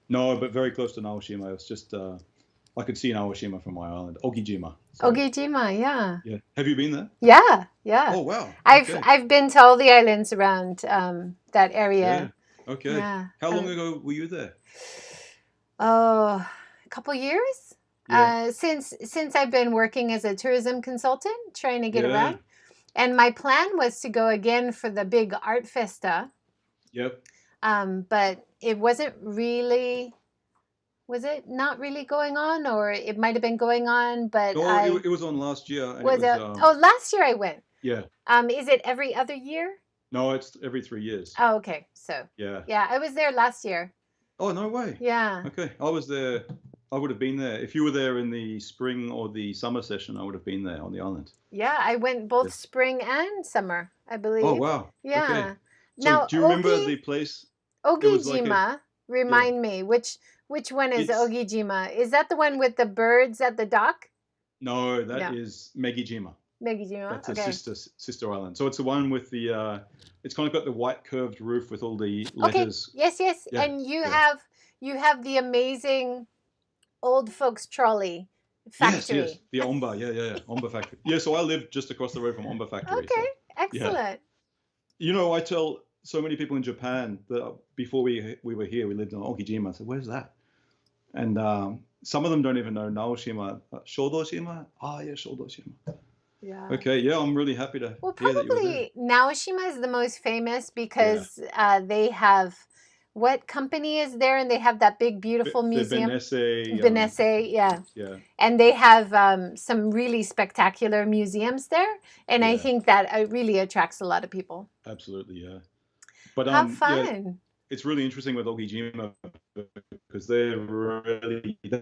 No, but very close to Naoshima. It was just I could see Naoshima from my island, Ogijima. Ogijima, yeah. Yeah. Have you been there? Yeah, yeah. Oh wow. I've been to all the islands around that area. Yeah. Okay. Yeah. How long ago were you there? Oh, a couple years. Yeah. Since I've been working as a tourism consultant, trying to get around. And my plan was to go again for the big art festa. Yep. But it wasn't really. Was it not really going on, or it might have been going on? But it was on last year. And last year I went. Yeah. Is it every other year? No, it's every 3 years. Oh, okay. So. Yeah. Yeah, I was there last year. Oh, no way. Yeah. Okay, I was there. I would have been there. If you were there in the spring or the summer session, I would have been there on the island. Yeah, I went both spring and summer, I believe. Oh, wow. Yeah. Okay. So now, do you remember the place? Ogijima, remind me, which one is Ogijima? Is that the one with the birds at the dock? No, that is Megijima. Megijima, That's a sister island. So it's the one with the, it's kind of got the white curved roof with all the letters. Okay, yes. Yeah. And you have the amazing old folks trolley factory. Yes, the Omba, yeah, Omba factory. Yeah, so I lived just across the road from Omba factory. Okay, so, excellent. Yeah. You know, I tell so many people in Japan that before we were here, we lived in Ogijima. I said, where's that? And some of them don't even know Naoshima. Shodoshima? Ah, yeah, Shodoshima. Yeah. Okay, yeah, I'm really happy to Well, hear that you were there. probably Naoshima is the most famous Yeah, because they have what company is there, and they have that big, beautiful the museum. Benesse, Benesse, yeah. yeah, And they have some really spectacular museums there, and I yeah, think that really attracts a lot of people. absolutely, yeah. But How yeah, fun! it's really interesting with Ogijima because they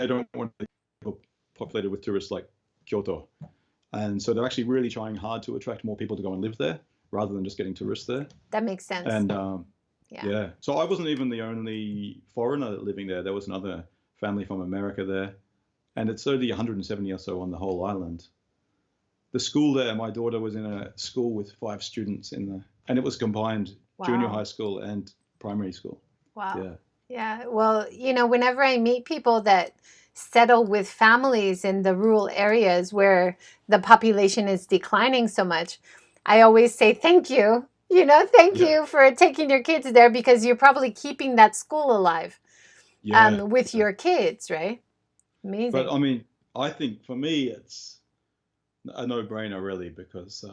don't want to be populated with tourists like Kyoto, and so they're actually really trying hard to attract more people to go and live there rather than just getting tourists there. That makes sense. And Yeah. yeah, so I wasn't even the only foreigner living there. There was another family from America there, and it's only 170 or so on the whole island. The school there, my daughter was in a school with 5 students and it was combined junior high Wow. school and primary school. Wow. Yeah, Yeah. Well, whenever I meet people that settle with families in the rural areas where the population is declining so much, I always say thank you. Thank yeah, you for taking your kids there because you're probably keeping that school alive yeah, with yeah. your kids, right? But Amazing. I mean, I think for me, it's a no-brainer really because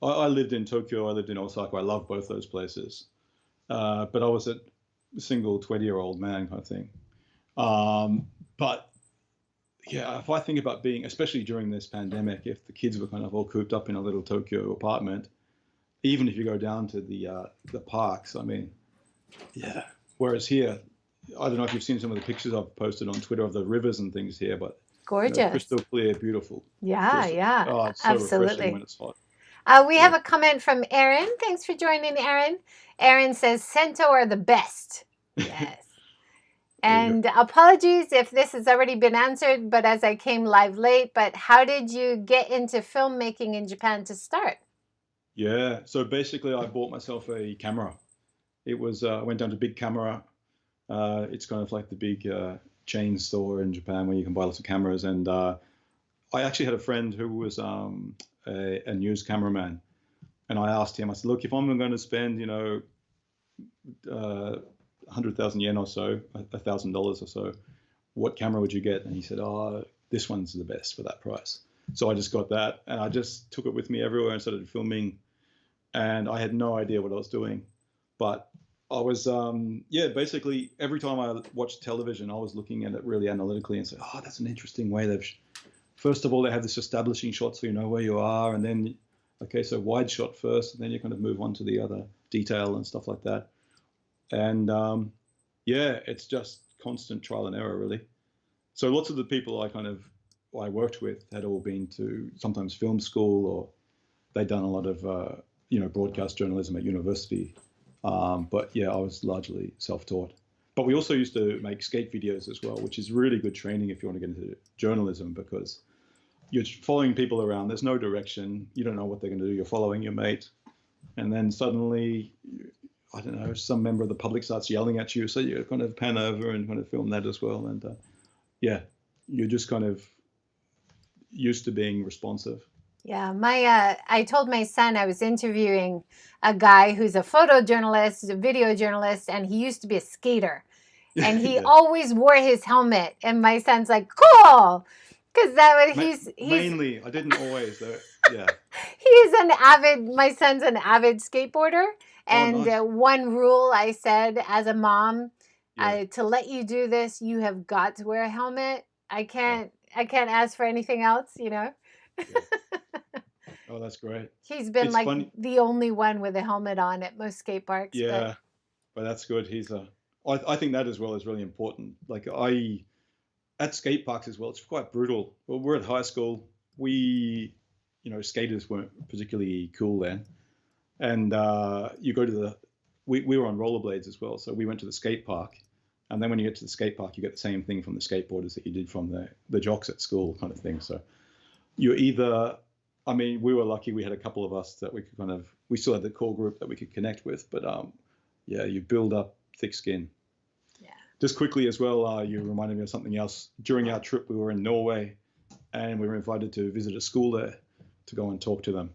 I lived in Tokyo, I lived in Osaka. I love both those places, but I was a single 20-year-old man kind of thing. But yeah, if I think about being, especially during this pandemic, if the kids were kind of all cooped up in a little Tokyo apartment, even if you go down to the parks, I mean, yeah. Whereas here, I don't know if you've seen some of the pictures I've posted on Twitter of the rivers and things here, but Gorgeous. crystal clear, beautiful. Yeah, Crystal. yeah, Oh, it's so refreshing absolutely. when it's hot. We Yeah. have a comment from Erin. Thanks for joining, Erin. Erin says, Sento are the best. Yes. There you go. And apologies if this has already been answered, but as I came live late, but how did you get into filmmaking in Japan to start? Yeah. So basically, I bought myself a camera. It was I went down to BigKama. It's kind of like the big chain store in Japan where you can buy lots of cameras. And I actually had a friend who was a news cameraman, and I asked him. I said, "Look, if I'm going to spend, 100,000 yen or so, $1,000 or so, what camera would you get?" And he said, "Oh, this one's the best for that price." So I just got that, and I just took it with me everywhere and started filming. And I had no idea what I was doing, but I was, yeah, basically every time I watched television, I was looking at it really analytically and say, "Oh, that's an interesting way first of all, they have this establishing shot so you know where you are, and then, okay, so wide shot first, and then you kind of move on to the other detail and stuff like that." And yeah, it's just constant trial and error, really. So lots of the people I worked with had all been to sometimes film school, or they'd done a lot of broadcast journalism at university. But yeah, I was largely self-taught. But we also used to make skate videos as well, which is really good training if you want to get into journalism, because you're following people around. There's no direction. You don't know what they're going to do. You're following your mate. And then suddenly, I don't know, some member of the public starts yelling at you. So you kind of pan over and kind of film that as well. And yeah, you're just kind of used to being responsive. Yeah, I told my son I was interviewing a guy who's a photojournalist, a video journalist, and he used to be a skater. And he Yeah. always wore his helmet. And my son's like, cool. Because he's Mainly, I didn't always, though. Yeah. my son's an avid skateboarder. Oh, And nice. one rule I said as a mom, Yeah. to let you do this, you have got to wear a helmet. I Yeah. can't ask for anything else, Yeah. Oh, that's great. He's been It's like funny. the only one with a helmet on at most skate parks, but Yeah, but that's good. I think that as well is really important. Like at skate parks as well, it's quite brutal. Well, we're at high school. Skaters weren't particularly cool then. And you go to we were on rollerblades as well. So we went to the skate park. And then when you get to the skate park, you get the same thing from the skateboarders that you did from the jocks at school kind of thing. So you're either, I mean, we were lucky we had a couple of us that we still had the core group that we could connect with. But yeah, you build up thick skin. yeah. Just quickly as well, you reminded me of something else. During our trip, we were in Norway, and we were invited to visit a school there to go and talk to them.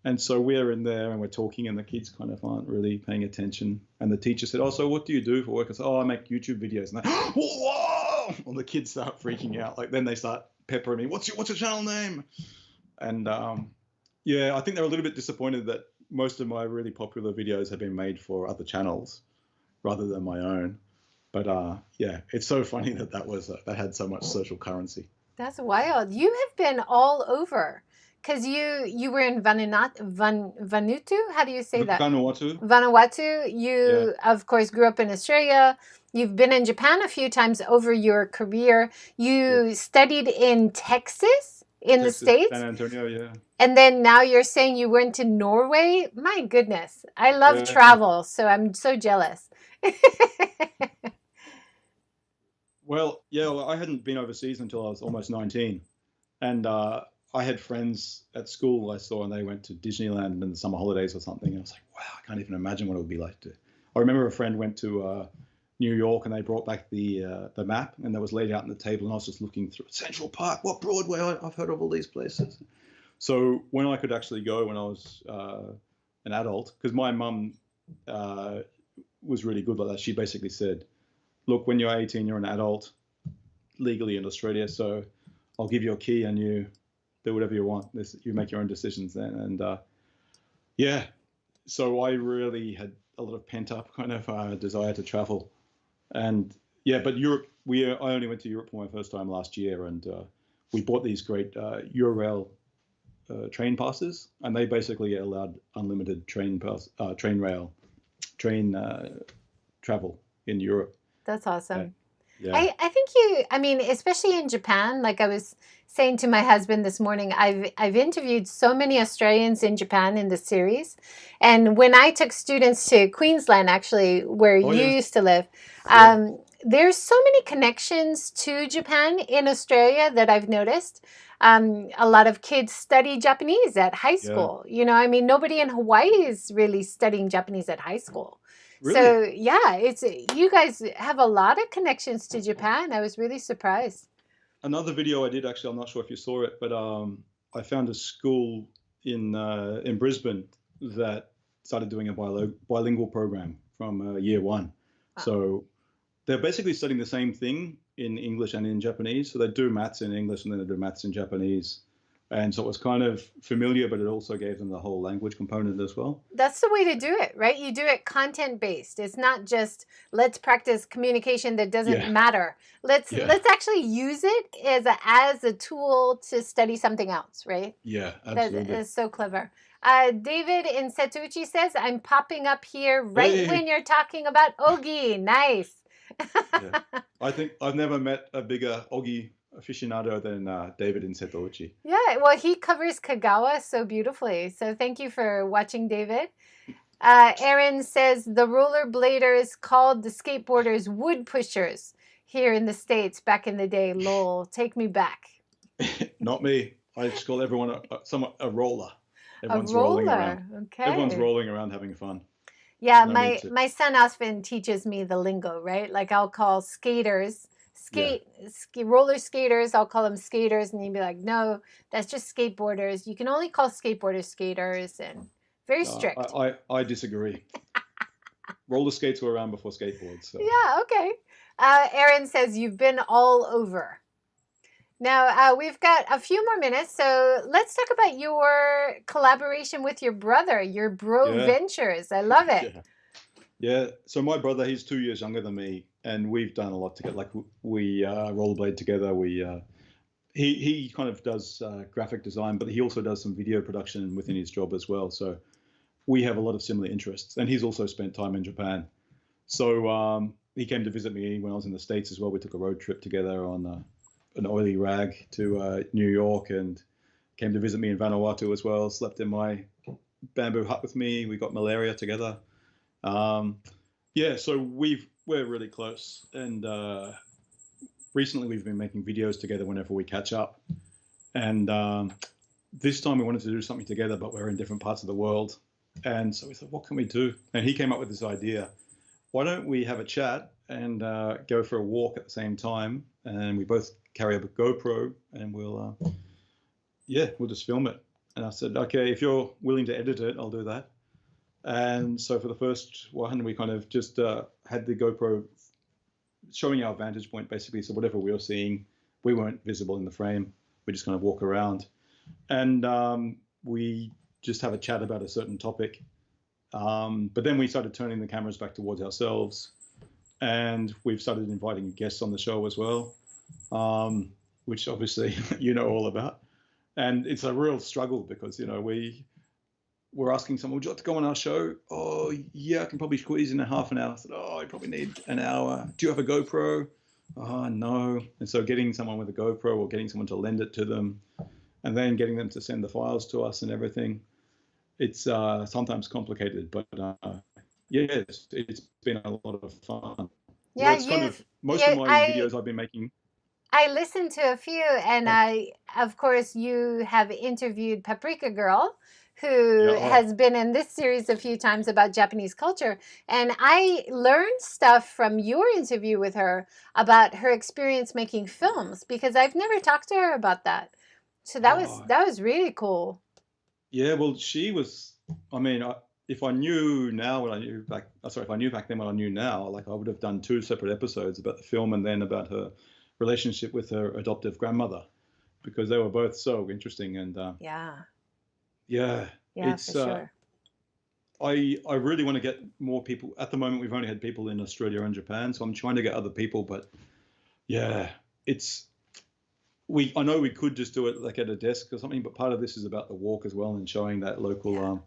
And so we're in there and we're talking, and the kids kind of aren't really paying attention. And the teacher said, "Oh, so what do you do for work?" I said, "Oh, I make YouTube videos." And they, "Whoa!" Well, the kids start freaking out. Like then they start peppering me. What's your channel name? And Yeah, I think they're a little bit disappointed that most of my really popular videos have been made for other channels rather than my own. But yeah, it's so funny that that had so much social currency. That's wild. You have been all over because you were in Vanuatu. How do you say that? Vanuatu. Vanuatu. Yeah. You, of course, grew up in Australia. You've been in Japan a few times over your career. Yeah. You studied in Texas, in the Texas, States. San Antonio. Yeah. And then now you're saying you went to Norway? My goodness. I love Yeah. travel, so I'm so jealous. Well, yeah, well, I hadn't been overseas until I was almost 19. And I had friends at school I saw, and they went to Disneyland in the summer holidays or something. And I was like, wow, I can't even imagine what it would be like to. I remember a friend went to New York, and they brought back the map, and that was laid out on the table, and I was just looking through Central Park, what Broadway? I've heard of all these places. So when I could actually go when I was an adult, because my mum was really good like that. She basically said, look, when you're 18, you're an adult legally in Australia, so I'll give you a key and you do whatever you want. You make your own decisions then. And yeah, so I really had a lot of pent up kind of desire to travel. And yeah, but Europe, I only went to Europe for my first time last year, and we bought these great Eurail train passes, and they basically allowed unlimited train travel in Europe. That's awesome. Yeah. I think I mean, especially in Japan, like I was saying to my husband this morning, I've interviewed so many Australians in Japan in this series. And when I took students to Queensland, actually, where Oh you yeah. used to live, Yeah. there's so many connections to Japan in Australia that I've noticed. A lot of kids study Japanese at high Yeah. school. You know, I mean, nobody in Hawaii is really studying Japanese at high school. So Really? yeah, it's you guys have a lot of connections to Japan. I was really surprised. Another video I did, actually, I'm not sure if you saw it, but I found a school in Brisbane that started doing a bilingual program from year one. Wow. So they're basically studying the same thing in English and in Japanese. So they do maths in English and then they do maths in Japanese. And so it was kind of familiar, but it also gave them the whole language component as well. That's the way to do it, right? You do it content based. It's not just let's practice communication that doesn't Yeah. matter. Let's Yeah. actually use it as a tool to study something else, right? Yeah, That absolutely. is so clever. David in Seto-Uchi says, I'm popping up here right when you're talking about Ogi. Nice. Yeah. I think I've never met a bigger Ogi aficionado than David in Seto-Uchi. Yeah, well, he covers Kagawa so beautifully. So thank you for watching, David. Aaron says the rollerbladers called the skateboarders wood pushers here in the States back in the day. Lol, take me back. Not me. I just call everyone a roller. Everyone's A roller. rolling around. Okay. Everyone's rolling around having fun. Yeah, No my son often teaches me the lingo, right? Like I'll call skaters roller skaters. I'll call them skaters, and he'd be like, "No, that's just skateboarders. You can only call skateboarders skaters," and very strict. I disagree. Roller skates were around before skateboards. So. Yeah, okay. Aaron says you've been all over. Now, we've got a few more minutes, so let's talk about your collaboration with your brother, your bro ventures. I love it. Yeah. So my brother, he's 2 years younger than me, and we've done a lot together. Like we rollerblade together. He kind of does graphic design, but he also does some video production within his job as well. So we have a lot of similar interests, and he's also spent time in Japan. So he came to visit me when I was in the States as well. We took a road trip together on an oily rag to New York, and came to visit me in Vanuatu as well. Slept in my bamboo hut with me. We got malaria together. Yeah, so we're really close, and recently we've been making videos together whenever we catch up. And this time we wanted to do something together, but we're in different parts of the world. And so we thought, what can we do? And he came up with this idea. Why don't we have a chat and go for a walk at the same time? And we both carry a GoPro, and we'll just film it. And I said, okay, if you're willing to edit it, I'll do that. And so for the first one, we kind of just had the GoPro showing our vantage point, basically. So whatever we were seeing, we weren't visible in the frame. We just kind of walk around. And we just have a chat about a certain topic. But then we started turning the cameras back towards ourselves, and we've started inviting guests on the show as well, which obviously you know all about. And it's a real struggle because, you know, we're asking someone, would you like to go on our show? Oh, yeah, I can probably squeeze in a half an hour. I said, oh, I probably need an hour. Do you have a GoPro? Oh, no. And so getting someone with a GoPro or getting someone to lend it to them and then getting them to send the files to us and everything, it's sometimes complicated. But yes, it's been a lot of fun. Yeah, It's kind of most of my videos I've been making. I listened to a few, and of course, you have interviewed Paprika Girl, who has been in this series a few times about Japanese culture. And I learned stuff from your interview with her about her experience making films, because I've never talked to her about that. So that was really cool. Yeah, well, she was, I mean, if I knew now what I knew back, sorry, if I knew back then what I knew now, like I would have done 2 separate episodes about the film and then about her relationship with her adoptive grandmother, because they were both so interesting. And yeah, it's for sure. I really want to get more people. At the moment, we've only had people in Australia and Japan, so I'm trying to get other people. But yeah, I know we could just do it like at a desk or something, but part of this is about the walk as well and showing that local well,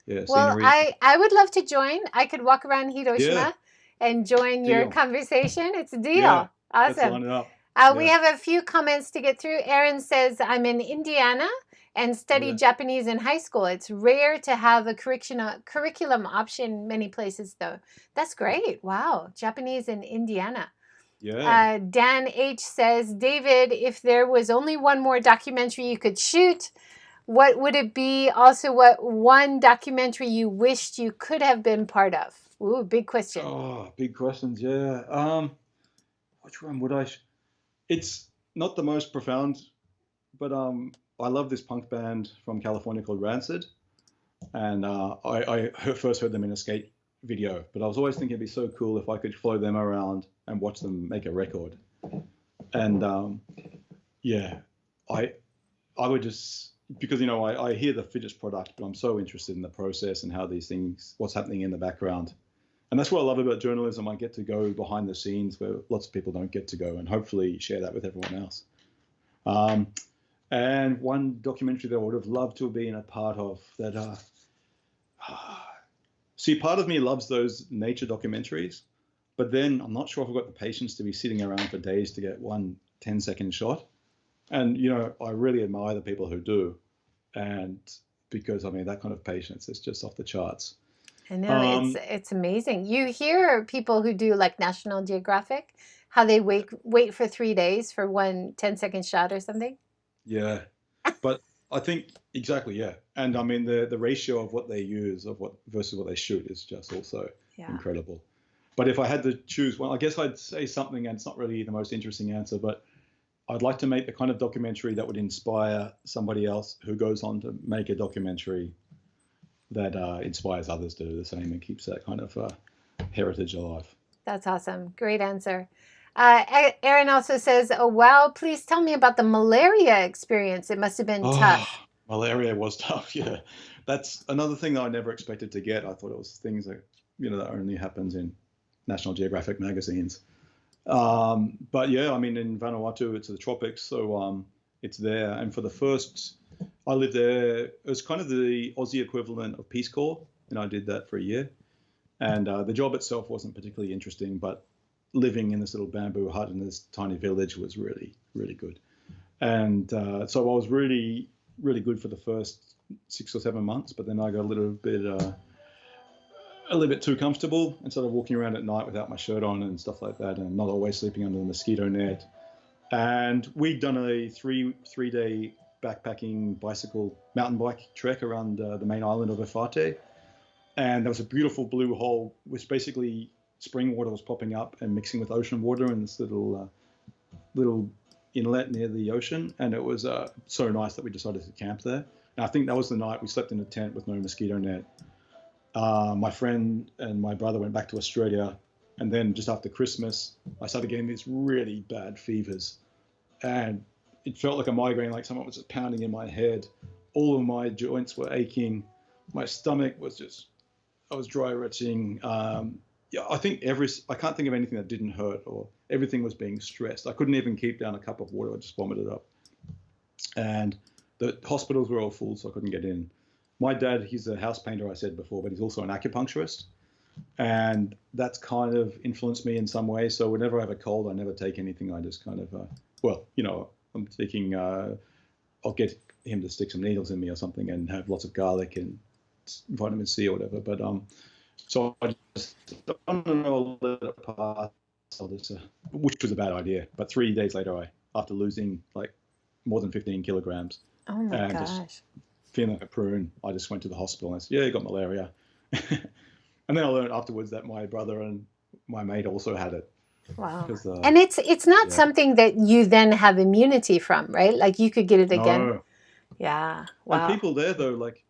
scenery. I would love to join. I could walk around Hiroshima and join your conversation. It's a deal. Yeah, awesome. Let's line it up. We have a few comments to get through. Aaron says, I'm in Indiana and studied Japanese in high school. It's rare to have a curriculum option many places, though. That's great. Wow. Japanese in Indiana. Yeah. Dan H says, David, if there was only one more documentary you could shoot, what would it be? Also, what one documentary you wished you could have been part of? Ooh, big question. Oh, big questions. Yeah. Which one would I? It's not the most profound, but I love this punk band from California called Rancid, and I first heard them in a skate video. But I was always thinking it'd be so cool if I could follow them around and watch them make a record. And I would just, because, you know, I hear the finished product, but I'm so interested in the process and how these things, what's happening in the background. And that's what I love about journalism. I get to go behind the scenes where lots of people don't get to go, and hopefully share that with everyone else. And one documentary that I would have loved to have been a part of that, see, part of me loves those nature documentaries, but then I'm not sure if I've got the patience to be sitting around for days to get one 10-second shot. And, you know, I really admire the people who do. And because, I mean, that kind of patience is just off the charts. I know, it's amazing. You hear people who do like National Geographic, how they wait for 3 days for one 10-second shot or something. Yeah, but I think exactly, yeah. And I mean, the ratio of what they use versus what they shoot is just also incredible. But if I had to choose one, I guess I'd say something, and it's not really the most interesting answer, but I'd like to make the kind of documentary that would inspire somebody else who goes on to make a documentary that inspires others to do the same and keeps that kind of heritage alive. That's awesome. Great answer. Aaron also says, oh, wow, please tell me about the malaria experience. It must have been tough. Malaria was tough, yeah. That's another thing that I never expected to get. I thought it was things that, you know, that only happens in National Geographic magazines. But yeah, I mean, in Vanuatu, it's the tropics, so it's there. And for the first, I lived there, it was kind of the Aussie equivalent of Peace Corps, and I did that for a year. And the job itself wasn't particularly interesting, but living in this little bamboo hut in this tiny village was really, really good. And so I was really, really good for the first 6 or 7 months, but then I got a little bit too comfortable and started walking around at night without my shirt on and stuff like that, and not always sleeping under the mosquito net. And we'd done a three-day backpacking mountain bike trek around the main island of Efate. And there was a beautiful blue hole, which basically spring water was popping up and mixing with ocean water in this little inlet near the ocean. And it was so nice that we decided to camp there. And I think that was the night we slept in a tent with no mosquito net. My friend and my brother went back to Australia. And then just after Christmas, I started getting these really bad fevers. And it felt like a migraine, like someone was just pounding in my head. all of my joints were aching. My stomach was just, I was dry retching. Yeah, I can't think of anything that didn't hurt, or everything was being stressed. I couldn't even keep down a cup of water. I just vomited up. And the hospitals were all full, so I couldn't get in. My dad, he's a house painter, I said before, but he's also an acupuncturist. And that's kind of influenced me in some way. So whenever I have a cold, I never take anything. I just kind of, I'm thinking I'll get him to stick some needles in me or something and have lots of garlic and vitamin C or whatever. But so I just, I don't know, let it pass, which was a bad idea. But 3 days later, after losing like more than 15 kilograms and just feeling like a prune, I just went to the hospital and I said, yeah, you got malaria. And then I learned afterwards that my brother and my mate also had it. Wow. And it's not something that you then have immunity from, right? Like you could get it again. No. Yeah. Wow. And people there, though, like,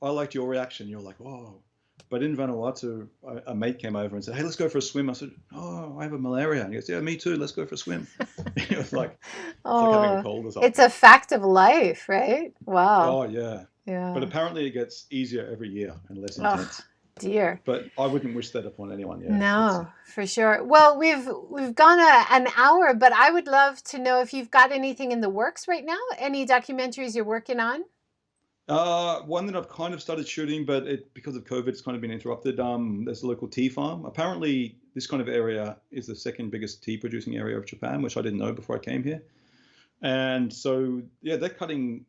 I liked your reaction. You're like, whoa. But in Vanuatu, a mate came over and said, hey, let's go for a swim. I said, oh, I have a malaria. And he goes, yeah, me too. Let's go for a swim. It was like, it's like having a cold or something. It's a fact of life, right? Wow. Oh, yeah. Yeah. But apparently it gets easier every year and less intense. Dear. But I wouldn't wish that upon anyone. Yeah, no, for sure. Well, we've gone an hour, but I would love to know if you've got anything in the works right now. Any documentaries you're working on? One that I've kind of started shooting, but because of COVID, it's kind of been interrupted. There's a local tea farm. Apparently, this kind of area is the second biggest tea producing area of Japan, which I didn't know before I came here. And so, yeah, they're cutting.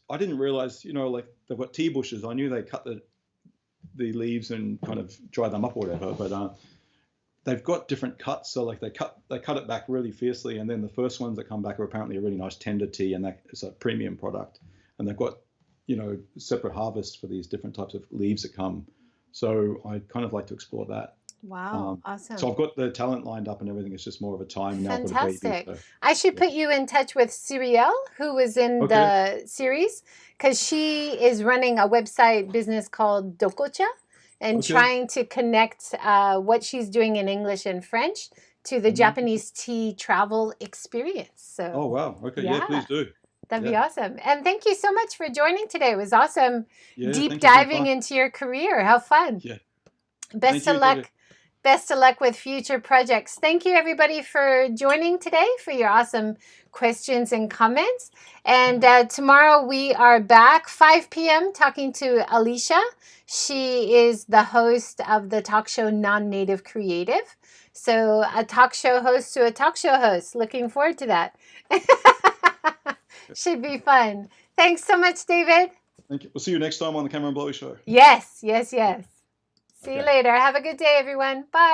I didn't realize, like they've got tea bushes. I knew they cut the leaves and kind of dry them up or whatever, but they've got different cuts. So like they cut it back really fiercely, and then the first ones that come back are apparently a really nice tender tea, and that is a premium product. And they've got separate harvests for these different types of leaves that come. So I'd kind of like to explore that. Wow, awesome. So I've got the talent lined up and everything. It's just more of a time now. Fantastic. I should put you in touch with Cyrielle, who was in the series, because she is running a website business called Dokocha and trying to connect what she's doing in English and French to the Japanese tea travel experience. So. Oh, wow. Okay. Yeah, please do. That'd be awesome. And thank you so much for joining today. It was awesome. Deep diving into your career. How fun. Yeah. Best of luck. Best of luck with future projects. Thank you, everybody, for joining today, for your awesome questions and comments. And tomorrow we are back 5 p.m. talking to Alicia. She is the host of the talk show Non-Native Creative. So a talk show host to a talk show host. Looking forward to that. Should be fun. Thanks so much, David. Thank you. We'll see you next time on the Camera and Blowy Show. Yes, yes, yes. See you later. Have a good day, everyone. Bye.